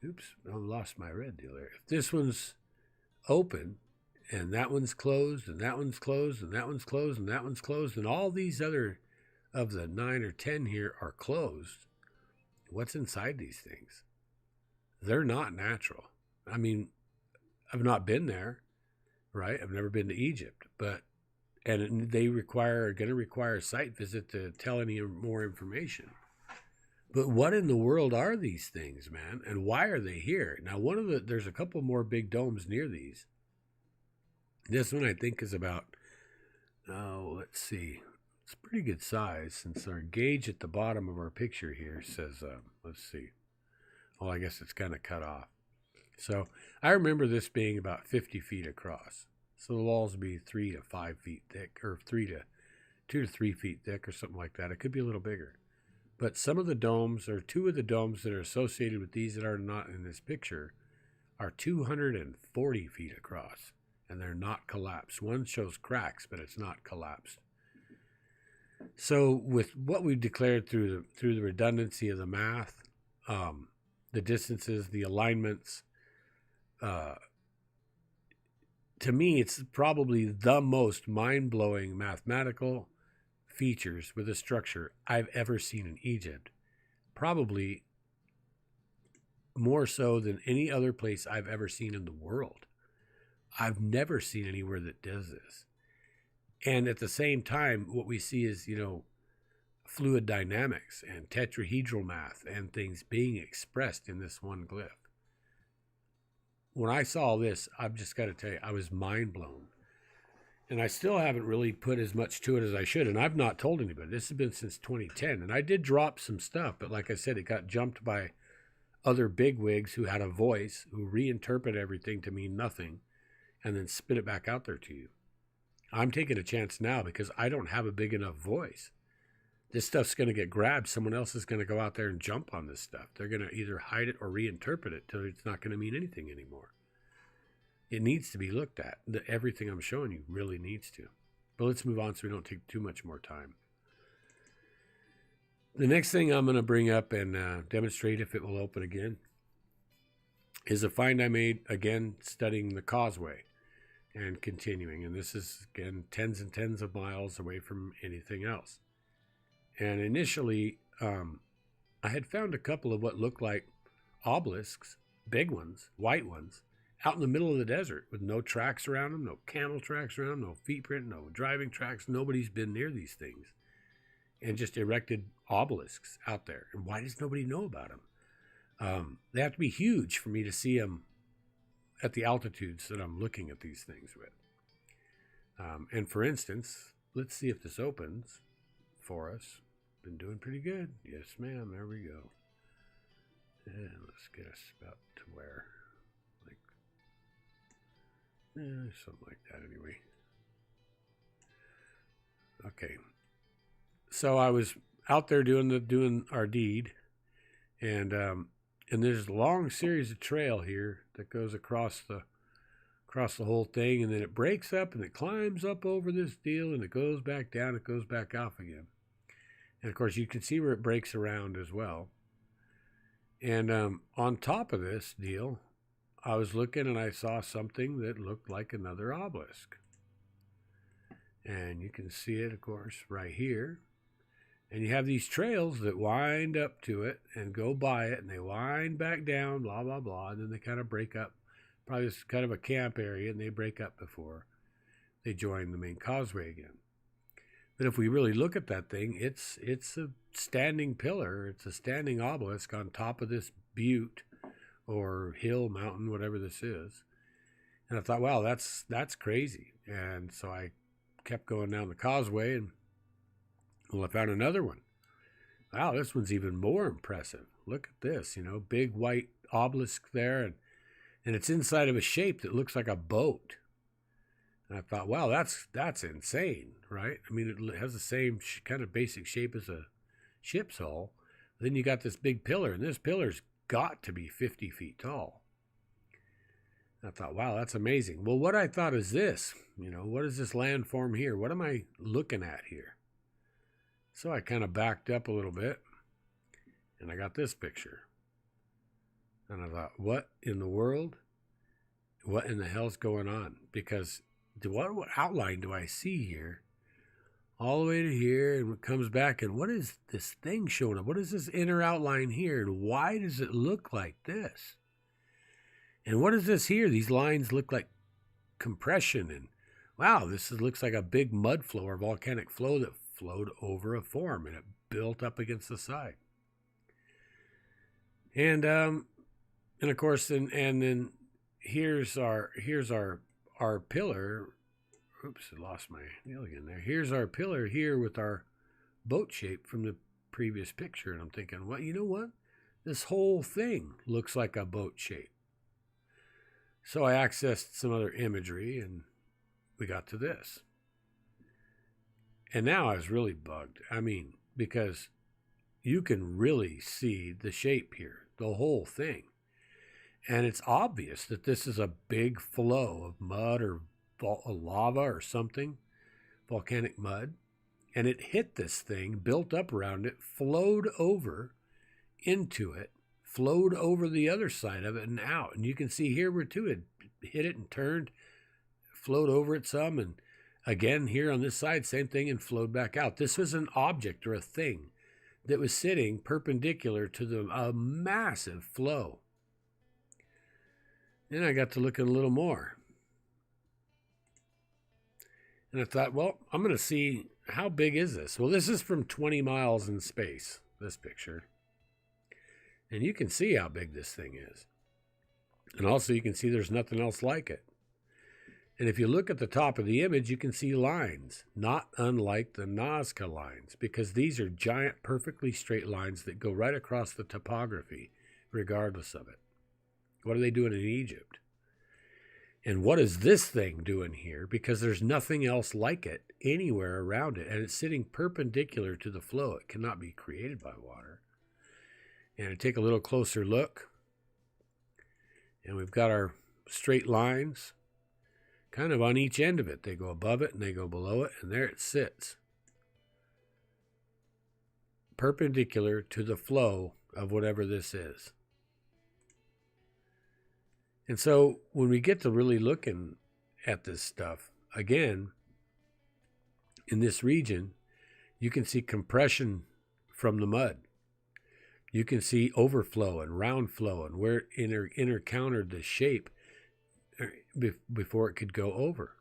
oops, I lost my red deal there. If this one's open and that one's closed and that one's closed and that one's closed and that one's closed and all these other of the 9 or 10 here are closed, what's inside these things? They're not natural. I mean, I've not been there, right? I've never been to Egypt, and they are going to require a site visit to tell any more information. But what in the world are these things, man? And why are they here? Now, there's a couple more big domes near these. This one I think is about, let's see. It's a pretty good size since our gauge at the bottom of our picture here says, let's see. Well, I guess it's kind of cut off. So I remember this being about 50 feet across. So the walls would be 3 to 5 feet thick, or 2 to 3 feet thick, or something like that. It could be a little bigger. But some of the domes, or 2 of the domes that are associated with these that are not in this picture, are 240 feet across, and they're not collapsed. One shows cracks, but it's not collapsed. So with what we've declared through the redundancy of the math, the distances, the alignments, to me, it's probably the most mind-blowing mathematical features with a structure I've ever seen in Egypt. Probably more so than any other place I've ever seen in the world. I've never seen anywhere that does this. And at the same time, what we see is, fluid dynamics and tetrahedral math and things being expressed in this one glyph. When I saw this, I've just got to tell you, I was mind blown. And I still haven't really put as much to it as I should. And I've not told anybody. This has been since 2010. And I did drop some stuff. But like I said, it got jumped by other bigwigs who had a voice, who reinterpret everything to mean nothing, and then spit it back out there to you. I'm taking a chance now because I don't have a big enough voice. This stuff's going to get grabbed. Someone else is going to go out there and jump on this stuff. They're going to either hide it or reinterpret it till it's not going to mean anything anymore. It needs to be looked at. Everything I'm showing you really needs to. But let's move on so we don't take too much more time. The next thing I'm going to bring up and demonstrate, if it will open again, is a find I made, again, studying the causeway and continuing. And this is, again, tens and tens of miles away from anything else. And initially, I had found a couple of what looked like obelisks, big ones, white ones, out in the middle of the desert with no tracks around them, no camel tracks around them, no feet print, no driving tracks. Nobody's been near these things. And just erected obelisks out there. And why does nobody know about them? They have to be huge for me to see them at the altitudes that I'm looking at these things with. And for instance, let's see if this opens for us. Been doing pretty good. Yes, ma'am. There we go. And let's get us about to where, something like that anyway. Okay. So I was out there doing our deed, and And there's a long series of trail here that goes across the whole thing, and then it breaks up and it climbs up over this deal and it goes back down, it goes back off again. And of course you can see where it breaks around as well. And on top of this deal, I was looking and I saw something that looked like another obelisk. And you can see it, of course, right here. And you have these trails that wind up to it and go by it, and they wind back down, blah, blah, blah, and then they kind of break up. Probably it's kind of a camp area, and they break up before they join the main causeway again. But if we really look at that thing, it's a standing pillar. It's a standing obelisk on top of this butte or hill, mountain, whatever this is. And I thought, wow, that's crazy. And so I kept going down the causeway, and well, I found another one. Wow, this one's even more impressive. Look at this, big white obelisk there, and it's inside of a shape that looks like a boat. And I thought, wow, that's insane, right? I mean, it has the same kind of basic shape as a ship's hull. Then you got this big pillar, and this pillar's got to be 50 feet tall. And I thought, wow, that's amazing. Well, what I thought is this, what is this landform here? What am I looking at here? So I kind of backed up a little bit, and I got this picture. And I thought, what in the world? What in the hell's going on? Because what outline do I see here? All the way to here, and it comes back, and what is this thing showing up? What is this inner outline here, and why does it look like this? And what is this here? These lines look like compression, and wow, looks like a big mud flow or volcanic flow that flowed over a form, and it built up against the side. And of course, and then here's our pillar. Oops, I lost my nail again there. Here's our pillar here with our boat shape from the previous picture. And I'm thinking, well, you know what? This whole thing looks like a boat shape. So I accessed some other imagery, and we got to this. And now I was really bugged. I mean, because you can really see the shape here, the whole thing. And it's obvious that this is a big flow of mud or lava or something, volcanic mud. And it hit this thing, built up around it, flowed over into it, flowed over the other side of it and out. And you can see here where too, it hit it and turned, flowed over it some, and again here on this side, same thing, and flowed back out. This was an object or a thing that was sitting perpendicular to a massive flow. Then I got to look at a little more. And I thought, well, I'm going to see how big is this? Well, this is from 20 miles in space, this picture. And you can see how big this thing is. And also you can see there's nothing else like it. And if you look at the top of the image, you can see lines, not unlike the Nazca lines, because these are giant, perfectly straight lines that go right across the topography, regardless of it. What are they doing in Egypt? And what is this thing doing here? Because there's nothing else like it anywhere around it, and it's sitting perpendicular to the flow. It cannot be created by water. And I take a little closer look, and we've got our straight lines kind of on each end of it. They go above it and they go below it, and there it sits, perpendicular to the flow of whatever this is. And so when we get to really looking at this stuff, again, in this region, you can see compression from the mud. You can see overflow and round flow and where it encountered the shape before it could go over.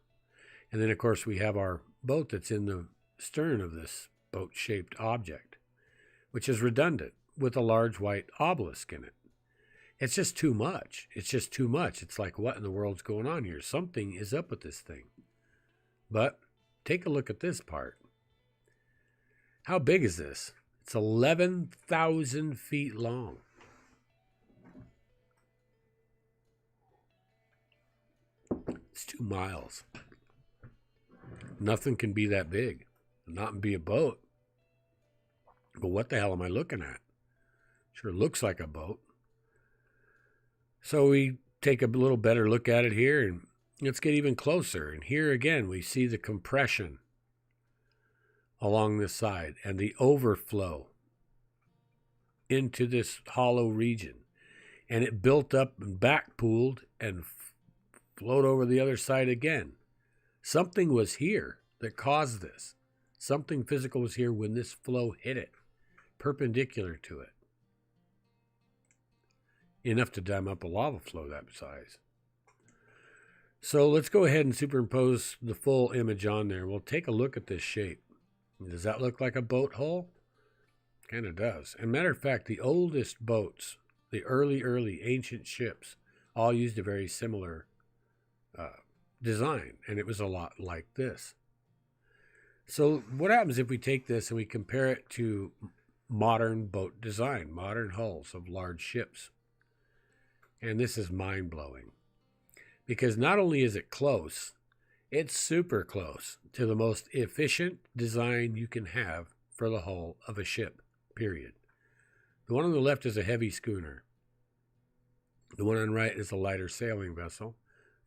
And then, of course, we have our boat that's in the stern of this boat-shaped object, which is redundant with a large white obelisk in it. It's just too much. It's just too much. It's like, what in the world's going on here? Something is up with this thing. But take a look at this part. How big is this? It's 11,000 feet long. It's 2 miles. Nothing can be that big. Not be a boat. But what the hell am I looking at? Sure looks like a boat. So we take a little better look at it here, and let's get even closer. And here again, we see the compression along this side and the overflow into this hollow region. And it built up and backpooled and flowed over the other side again. Something was here that caused this. Something physical was here when this flow hit it, perpendicular to it. Enough to dam up a lava flow that size. So let's go ahead and superimpose the full image on there. We'll take a look at this shape. Does that look like a boat hull? Kind of does. And matter of fact, the oldest boats, the early ancient ships, all used a very similar design, and it was a lot like this. So what happens if we take this and we compare it to modern boat design, modern hulls of large ships? And this is mind-blowing, because not only is it close, it's super close to the most efficient design you can have for the hull of a ship, period. The one on the left is a heavy schooner. The one on the right is a lighter sailing vessel.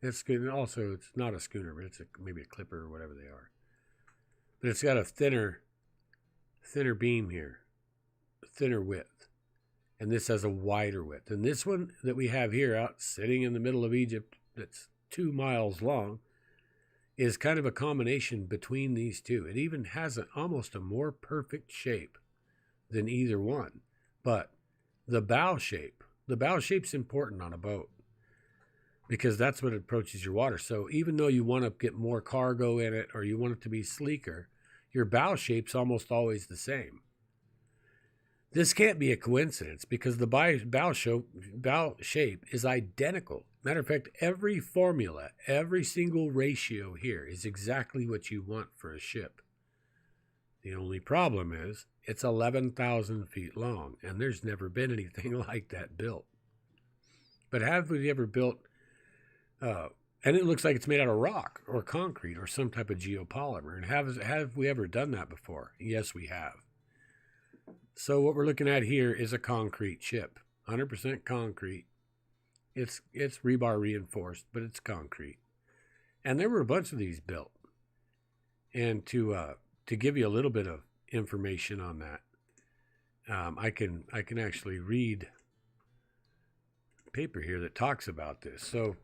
It's not a schooner, but it's maybe a clipper or whatever they are. But it's got a thinner beam here, a thinner width. And this has a wider width. And this one that we have here out sitting in the middle of Egypt, that's 2 miles long, is kind of a combination between these two. It even has almost a more perfect shape than either one. But the bow shape's important on a boat, because that's what approaches your water. So even though you want to get more cargo in it, or you want it to be sleeker, your bow shape's almost always the same. This can't be a coincidence, because the bow shape is identical. Matter of fact, every formula, every single ratio here is exactly what you want for a ship. The only problem is it's 11,000 feet long, and there's never been anything like that built. But have we ever built, and it looks like it's made out of rock or concrete or some type of geopolymer, and have we ever done that before? Yes, we have. So what we're looking at here is a concrete ship, 100% concrete. It's rebar reinforced, but it's concrete. And there were a bunch of these built. And to give you a little bit of information on that, I can actually read paper here that talks about this. So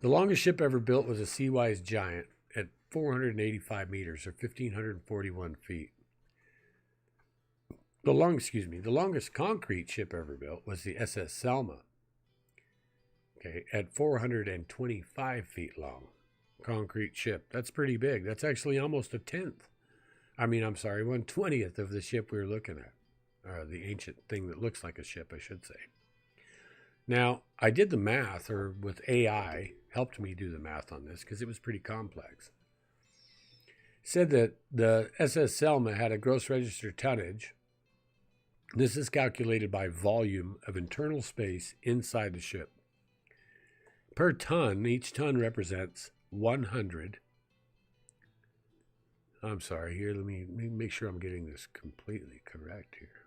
the longest ship ever built was a Seawise Giant at 485 meters, or 1,541 feet. The longest concrete ship ever built was the SS Selma, okay, at 425 feet long. Concrete ship. That's pretty big. That's actually almost 1/20th of the ship we were looking at. The ancient thing that looks like a ship, I should say. Now, I did the math, or with AI, helped me do the math on this, because it was pretty complex. Said that the SS Selma had a gross register tonnage. This is calculated by volume of internal space inside the ship. Per ton, each ton represents 100. I'm sorry, here, let me make sure I'm getting this completely correct here.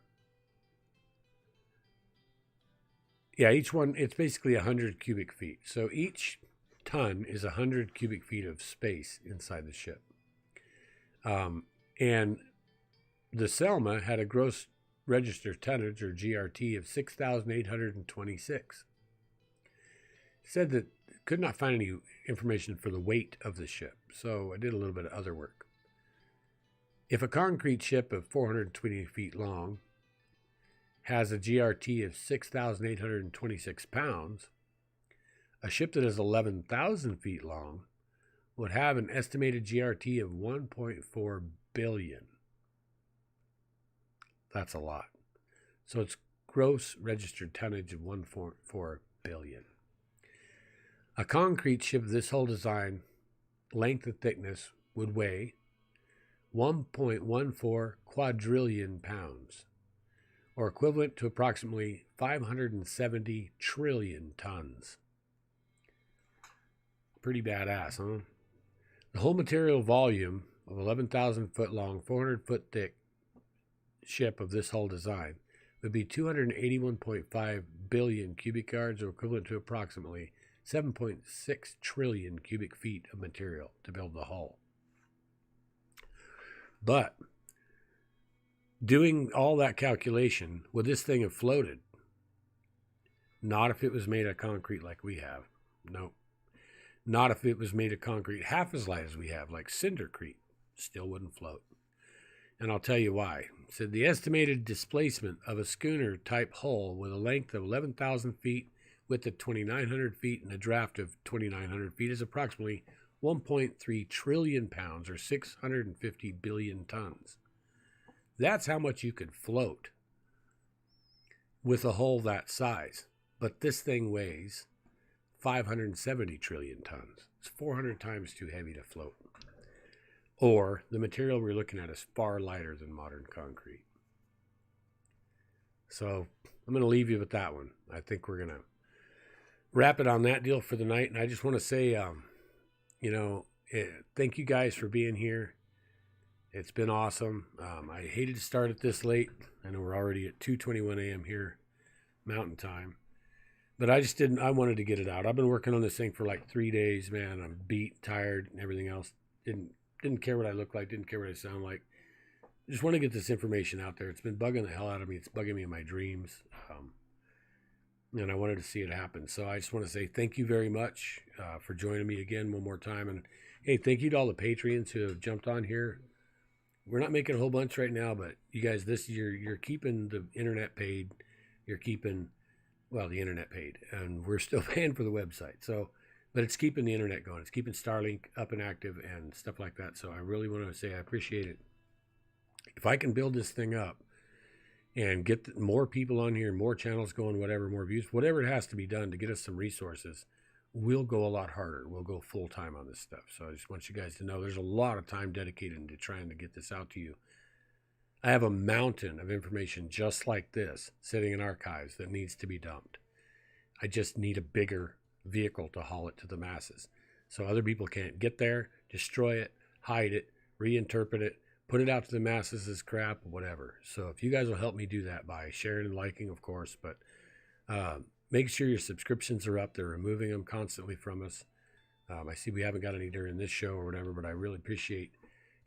Yeah, each one, it's basically 100 cubic feet. So each ton is 100 cubic feet of space inside the ship. And the Selma had a gross register tonnage, or GRT, of 6,826. Said that could not find any information for the weight of the ship, so I did a little bit of other work. If a concrete ship of 420 feet long has a GRT of 6,826 pounds, a ship that is 11,000 feet long would have an estimated GRT of 1.4 billion. That's a lot. So it's gross registered tonnage of 1.4 billion. A concrete ship of this whole design, length and thickness, would weigh 1.14 quadrillion pounds, or equivalent to approximately 570 trillion tons. Pretty badass, huh? The whole material volume of 11,000 foot long, 400 foot thick ship of this hull design would be 281.5 billion cubic yards, or equivalent to approximately 7.6 trillion cubic feet of material to build the hull. But doing all that calculation, would this thing have floated? Not if it was made of concrete like we have. Nope. Not if it was made of concrete half as light as we have, like cindercrete. Still wouldn't float. And I'll tell you why. It said the estimated displacement of a schooner-type hull with a length of 11,000 feet, width of 2,900 feet, and a draft of 2,900 feet is approximately 1.3 trillion pounds, or 650 billion tons. That's how much you could float with a hull that size. But this thing weighs 570 trillion tons. It's 400 times too heavy to float. Or the material we're looking at is far lighter than modern concrete. So I'm going to leave you with that one. I think we're going to wrap it on that deal for the night. And I just want to say, thank you guys for being here. It's been awesome. I hated to start it this late. I know we're already at 2:21 a.m. here, Mountain Time. But I wanted to get it out. I've been working on this thing for like 3 days, man. I'm beat, tired, and everything else. Didn't care what I look like, didn't care what I sound like. I just want to get this information out there. It's been bugging the hell out of me. It's bugging me in my dreams. And I wanted to see it happen. So I just want to say thank you very much for joining me again one more time. And hey, thank you to all the Patreons who have jumped on here. We're not making a whole bunch right now, but you guys, this year, you're keeping the internet paid. You're keeping, the internet paid. And we're still paying for the website. But it's keeping the internet going. It's keeping Starlink up and active and stuff like that. So I really want to say I appreciate it. If I can build this thing up and get more people on here, more channels going, whatever, more views, whatever it has to be done to get us some resources, we'll go a lot harder. We'll go full time on this stuff. So I just want you guys to know there's a lot of time dedicated into trying to get this out to you. I have a mountain of information just like this sitting in archives that needs to be dumped. I just need a bigger vehicle to haul it to the masses. So other people can't get there, destroy it, hide it, reinterpret it, put it out to the masses as crap, whatever. So if you guys will help me do that by sharing and liking, of course, but make sure your subscriptions are up. They're removing them constantly from us. I see we haven't got any during this show or whatever, but I really appreciate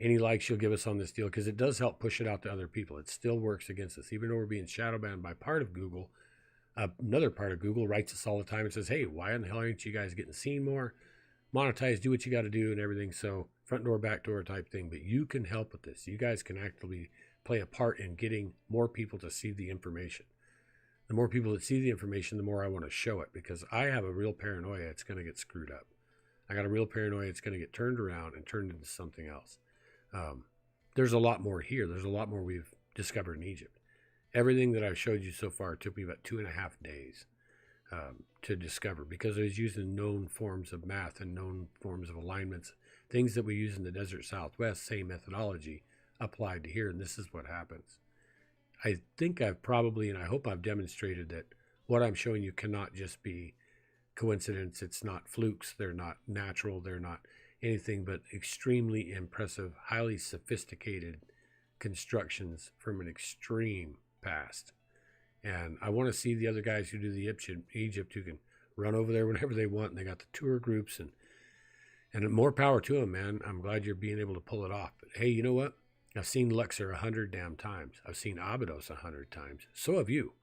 any likes you'll give us on this deal because it does help push it out to other people. It still works against us. Even though we're being shadow banned by part of Google, another part of Google writes us all the time and says, hey, why in the hell aren't you guys getting seen more? Monetize, do what you got to do and everything. So front door, back door type thing. But you can help with this. You guys can actively play a part in getting more people to see the information. The more people that see the information, the more I want to show it because I have a real paranoia it's going to get screwed up. I got a real paranoia it's going to get turned around and turned into something else. There's a lot more here. There's a lot more we've discovered in Egypt. Everything that I've showed you so far took me about 2.5 days to discover because I was using known forms of math and known forms of alignments, things that we use in the desert Southwest, same methodology applied to here, and this is what happens. I think I've probably, and I hope I've demonstrated that what I'm showing you cannot just be coincidence. It's not flukes. They're not natural. They're not anything but extremely impressive, highly sophisticated constructions from an extreme past. And I want to see the other guys who do the Egypt who can run over there whenever they want. And they got the tour groups and more power to them, man. I'm glad you're being able to pull it off. But hey, you know what? I've seen Luxor 100 damn times. I've seen Abydos 100 times. So have you.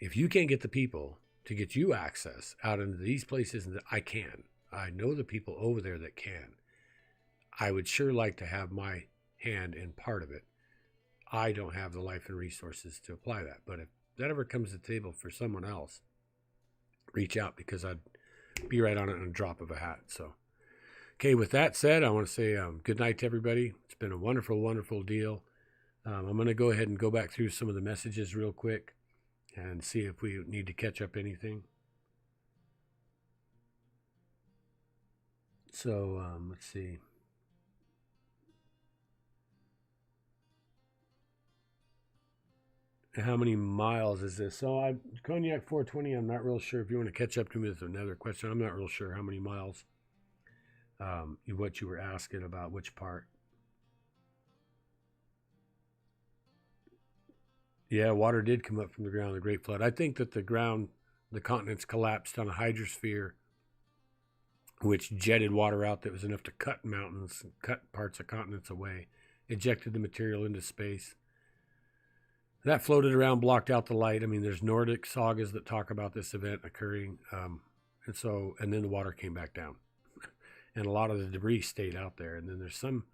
If you can't get the people to get you access out into these places, and I can. I know the people over there that can. I would sure like to have my hand in part of it. I don't have the life and resources to apply that. But if that ever comes to the table for someone else, reach out because I'd be right on it in a drop of a hat. So, okay, with that said, I want to say good night to everybody. It's been a wonderful, wonderful deal. I'm going to go ahead and go back through some of the messages real quick and see if we need to catch up anything. So, let's see. How many miles is this? So Cognac 420, I'm not real sure. If you want to catch up to me with another question, I'm not real sure how many miles, what you were asking about, which part. Yeah, water did come up from the ground in the Great Flood. I think that the continents collapsed on a hydrosphere, which jetted water out that was enough to cut mountains, cut parts of continents away, ejected the material into space. That floated around, blocked out the light. I mean, there's Nordic sagas that talk about this event occurring. And then the water came back down. And a lot of the debris stayed out there. And then there's some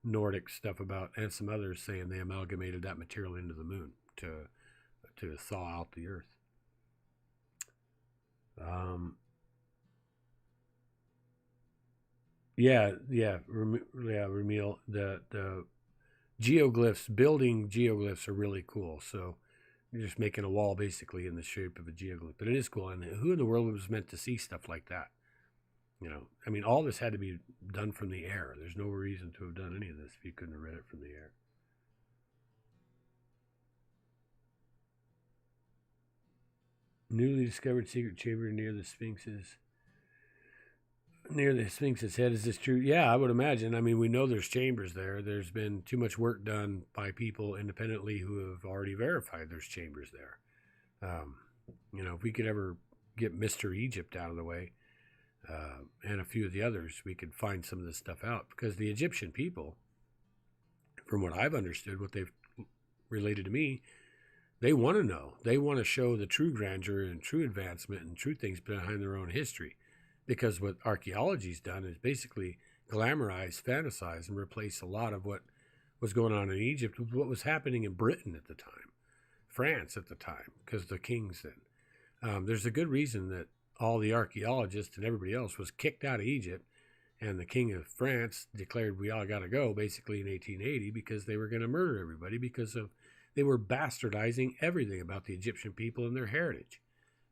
Nordic stuff about, and some others saying they amalgamated that material into the moon to thaw out the earth. Ramil, the geoglyphs, building geoglyphs are really cool. So you're just making a wall basically in the shape of a geoglyph, but it is cool. And who in the world was meant to see stuff like that? You know, I mean, all this had to be done from the air. There's no reason to have done any of this if you couldn't have read it from the air. Newly discovered secret chamber near the Sphinx's head. Is this true? Yeah, I would imagine. I mean, we know there's chambers there. There's been too much work done by people independently who have already verified there's chambers there. You know, if we could ever get Mr. Egypt out of the way, and a few of the others, we could find some of this stuff out. Because the Egyptian people, from what I've understood, what they've related to me, they want to know. They want to show the true grandeur and true advancement and true things behind their own history. Because what archaeology's done is basically glamorize, fantasize, and replace a lot of what was going on in Egypt with what was happening in Britain at the time, France at the time, because the kings then. There's a good reason that all the archaeologists and everybody else was kicked out of Egypt, and the king of France declared we all got to go basically in 1880 because they were going to murder everybody because they were bastardizing everything about the Egyptian people and their heritage.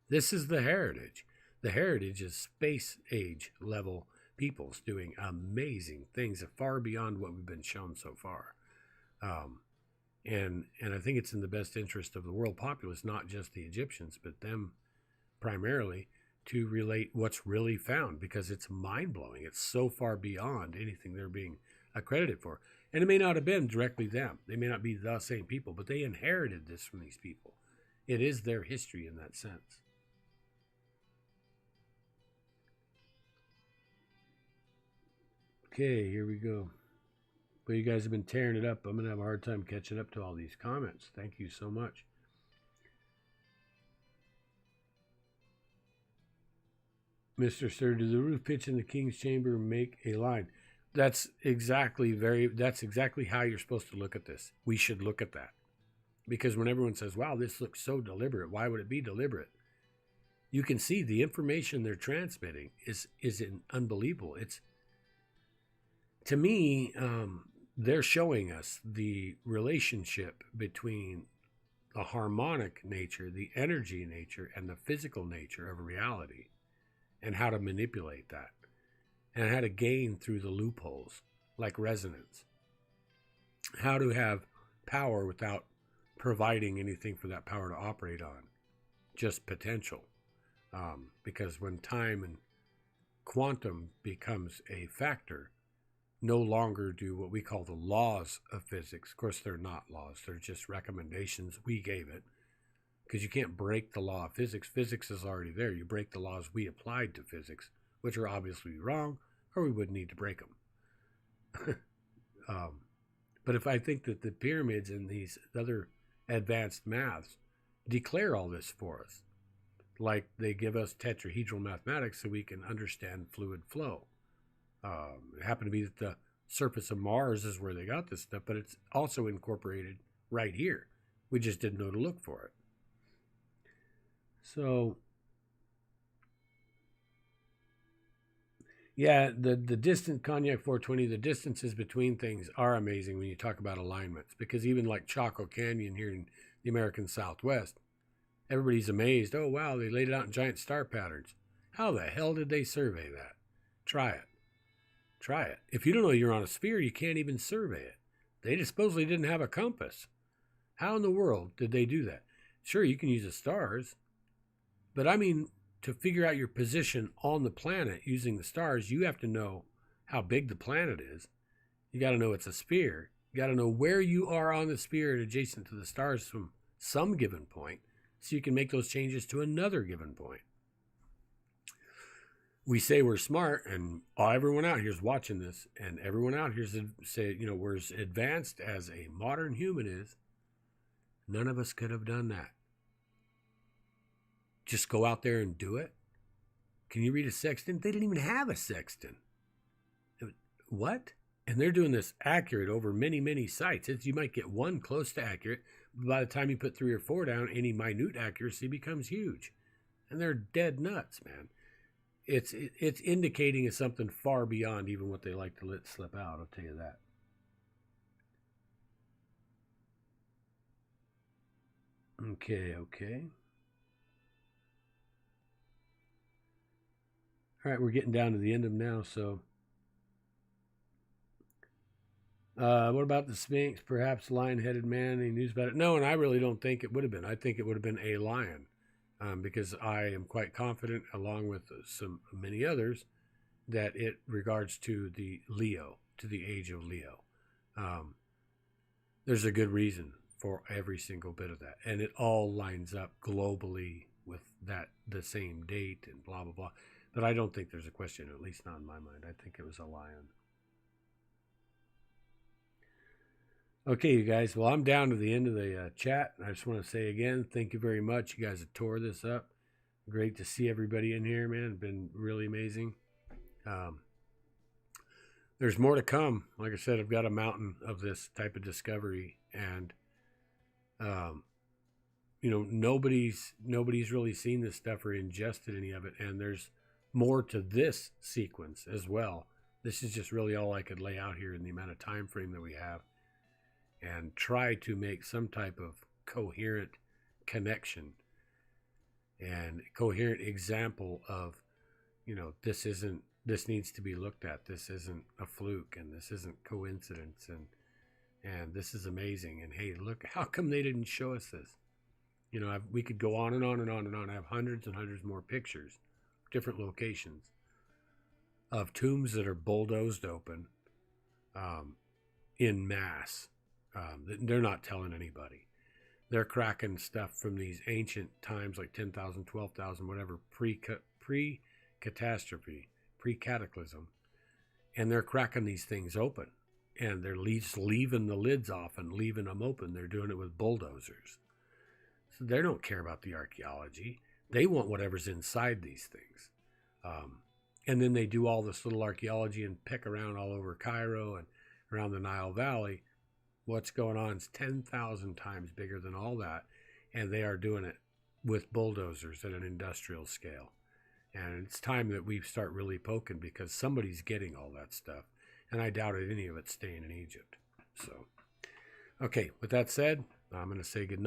This is the heritage. The heritage is space age level peoples doing amazing things far beyond what we've been shown so far. And I think it's in the best interest of the world populace, not just the Egyptians, but them primarily, to relate what's really found, because it's mind-blowing. It's so far beyond anything they're being accredited for. And it may not have been directly them. They may not be the same people, but they inherited this from these people. It is their history in that sense. Okay, here we go. Well, you guys have been tearing it up. I'm going to have a hard time catching up to all these comments. Thank you so much. Mr. Sir, do the roof pitch in the King's Chamber make a line? That's exactly how you're supposed to look at this. We should look at that. Because when everyone says, wow, this looks so deliberate, why would it be deliberate? You can see the information they're transmitting is unbelievable. It's, to me, they're showing us the relationship between the harmonic nature, the energy nature, and the physical nature of reality, and how to manipulate that, and how to gain through the loopholes, like resonance. How to have power without providing anything for that power to operate on, just potential. Because when time and quantum becomes a factor, no longer do what we call the laws of physics. Of course, they're not laws. They're just recommendations we gave it. Because you can't break the law of physics. Physics is already there. You break the laws we applied to physics, which are obviously wrong, or we wouldn't need to break them. But if I think that the pyramids and these other advanced maths declare all this for us, like they give us tetrahedral mathematics so we can understand fluid flow. It happened to be that the surface of Mars is where they got this stuff, but it's also incorporated right here. We just didn't know to look for it. So, yeah, the distant Cognac 420, the distances between things are amazing when you talk about alignments, because even like Chaco Canyon here in the American Southwest, everybody's amazed. Oh, wow, they laid it out in giant star patterns. How the hell did they survey that? Try it. Try it. If you don't know you're on a sphere, you can't even survey it. They supposedly didn't have a compass. How in the world did they do that? Sure, you can use the stars, but I mean, to figure out your position on the planet using the stars, you have to know how big the planet is. You got to know it's a sphere. You got to know where you are on the sphere and adjacent to the stars from some given point so you can make those changes to another given point. We say we're smart, and everyone out here is watching this, and everyone out here is say, we're as advanced as a modern human is. None of us could have done that. Just go out there and do it. Can you read a sextant? They didn't even have a sextant. What? And they're doing this accurate over many, many sites. You might get one close to accurate, but by the time you put 3 or 4 down, any minute accuracy becomes huge. And they're dead nuts, man. It's indicating is something far beyond even what they like to let slip out, I'll tell you that. Okay. All right, we're getting down to the end of them now, so. What about the Sphinx? Perhaps lion-headed man? Any news about it? No, and I really don't think it would have been. I think it would have been a lion. Because I am quite confident, along with many others, that it regards to the Leo, to the age of Leo. There's a good reason for every single bit of that, and it all lines up globally with the same date and blah blah blah. But I don't think there's a question, at least not in my mind. I think it was a lion. Okay, you guys. Well, I'm down to the end of the chat. I just want to say again, thank you very much. You guys have tore this up. Great to see everybody in here, man. It's been really amazing. There's more to come. Like I said, I've got a mountain of this type of discovery, and nobody's really seen this stuff or ingested any of it. And there's more to this sequence as well. This is just really all I could lay out here in the amount of time frame that we have, and try to make some type of coherent connection and coherent example of, this needs to be looked at. This isn't a fluke, and this isn't coincidence, and this is amazing. And hey, look, how come they didn't show us this? We could go on and on and on and on. I have hundreds and hundreds more pictures, different locations of tombs that are bulldozed open in mass. They're not telling anybody. They're cracking stuff from these ancient times, like 10,000, 12,000, whatever, pre-catastrophe, pre-cataclysm. And they're cracking these things open. And they're leaving the lids off and leaving them open. They're doing it with bulldozers. So they don't care about the archaeology. They want whatever's inside these things. And then they do all this little archaeology and pick around all over Cairo and around the Nile Valley. What's going on is 10,000 times bigger than all that, and they are doing it with bulldozers at an industrial scale. And it's time that we start really poking, because somebody's getting all that stuff, and I doubt any of it's staying in Egypt. So, okay, with that said, I'm going to say goodnight.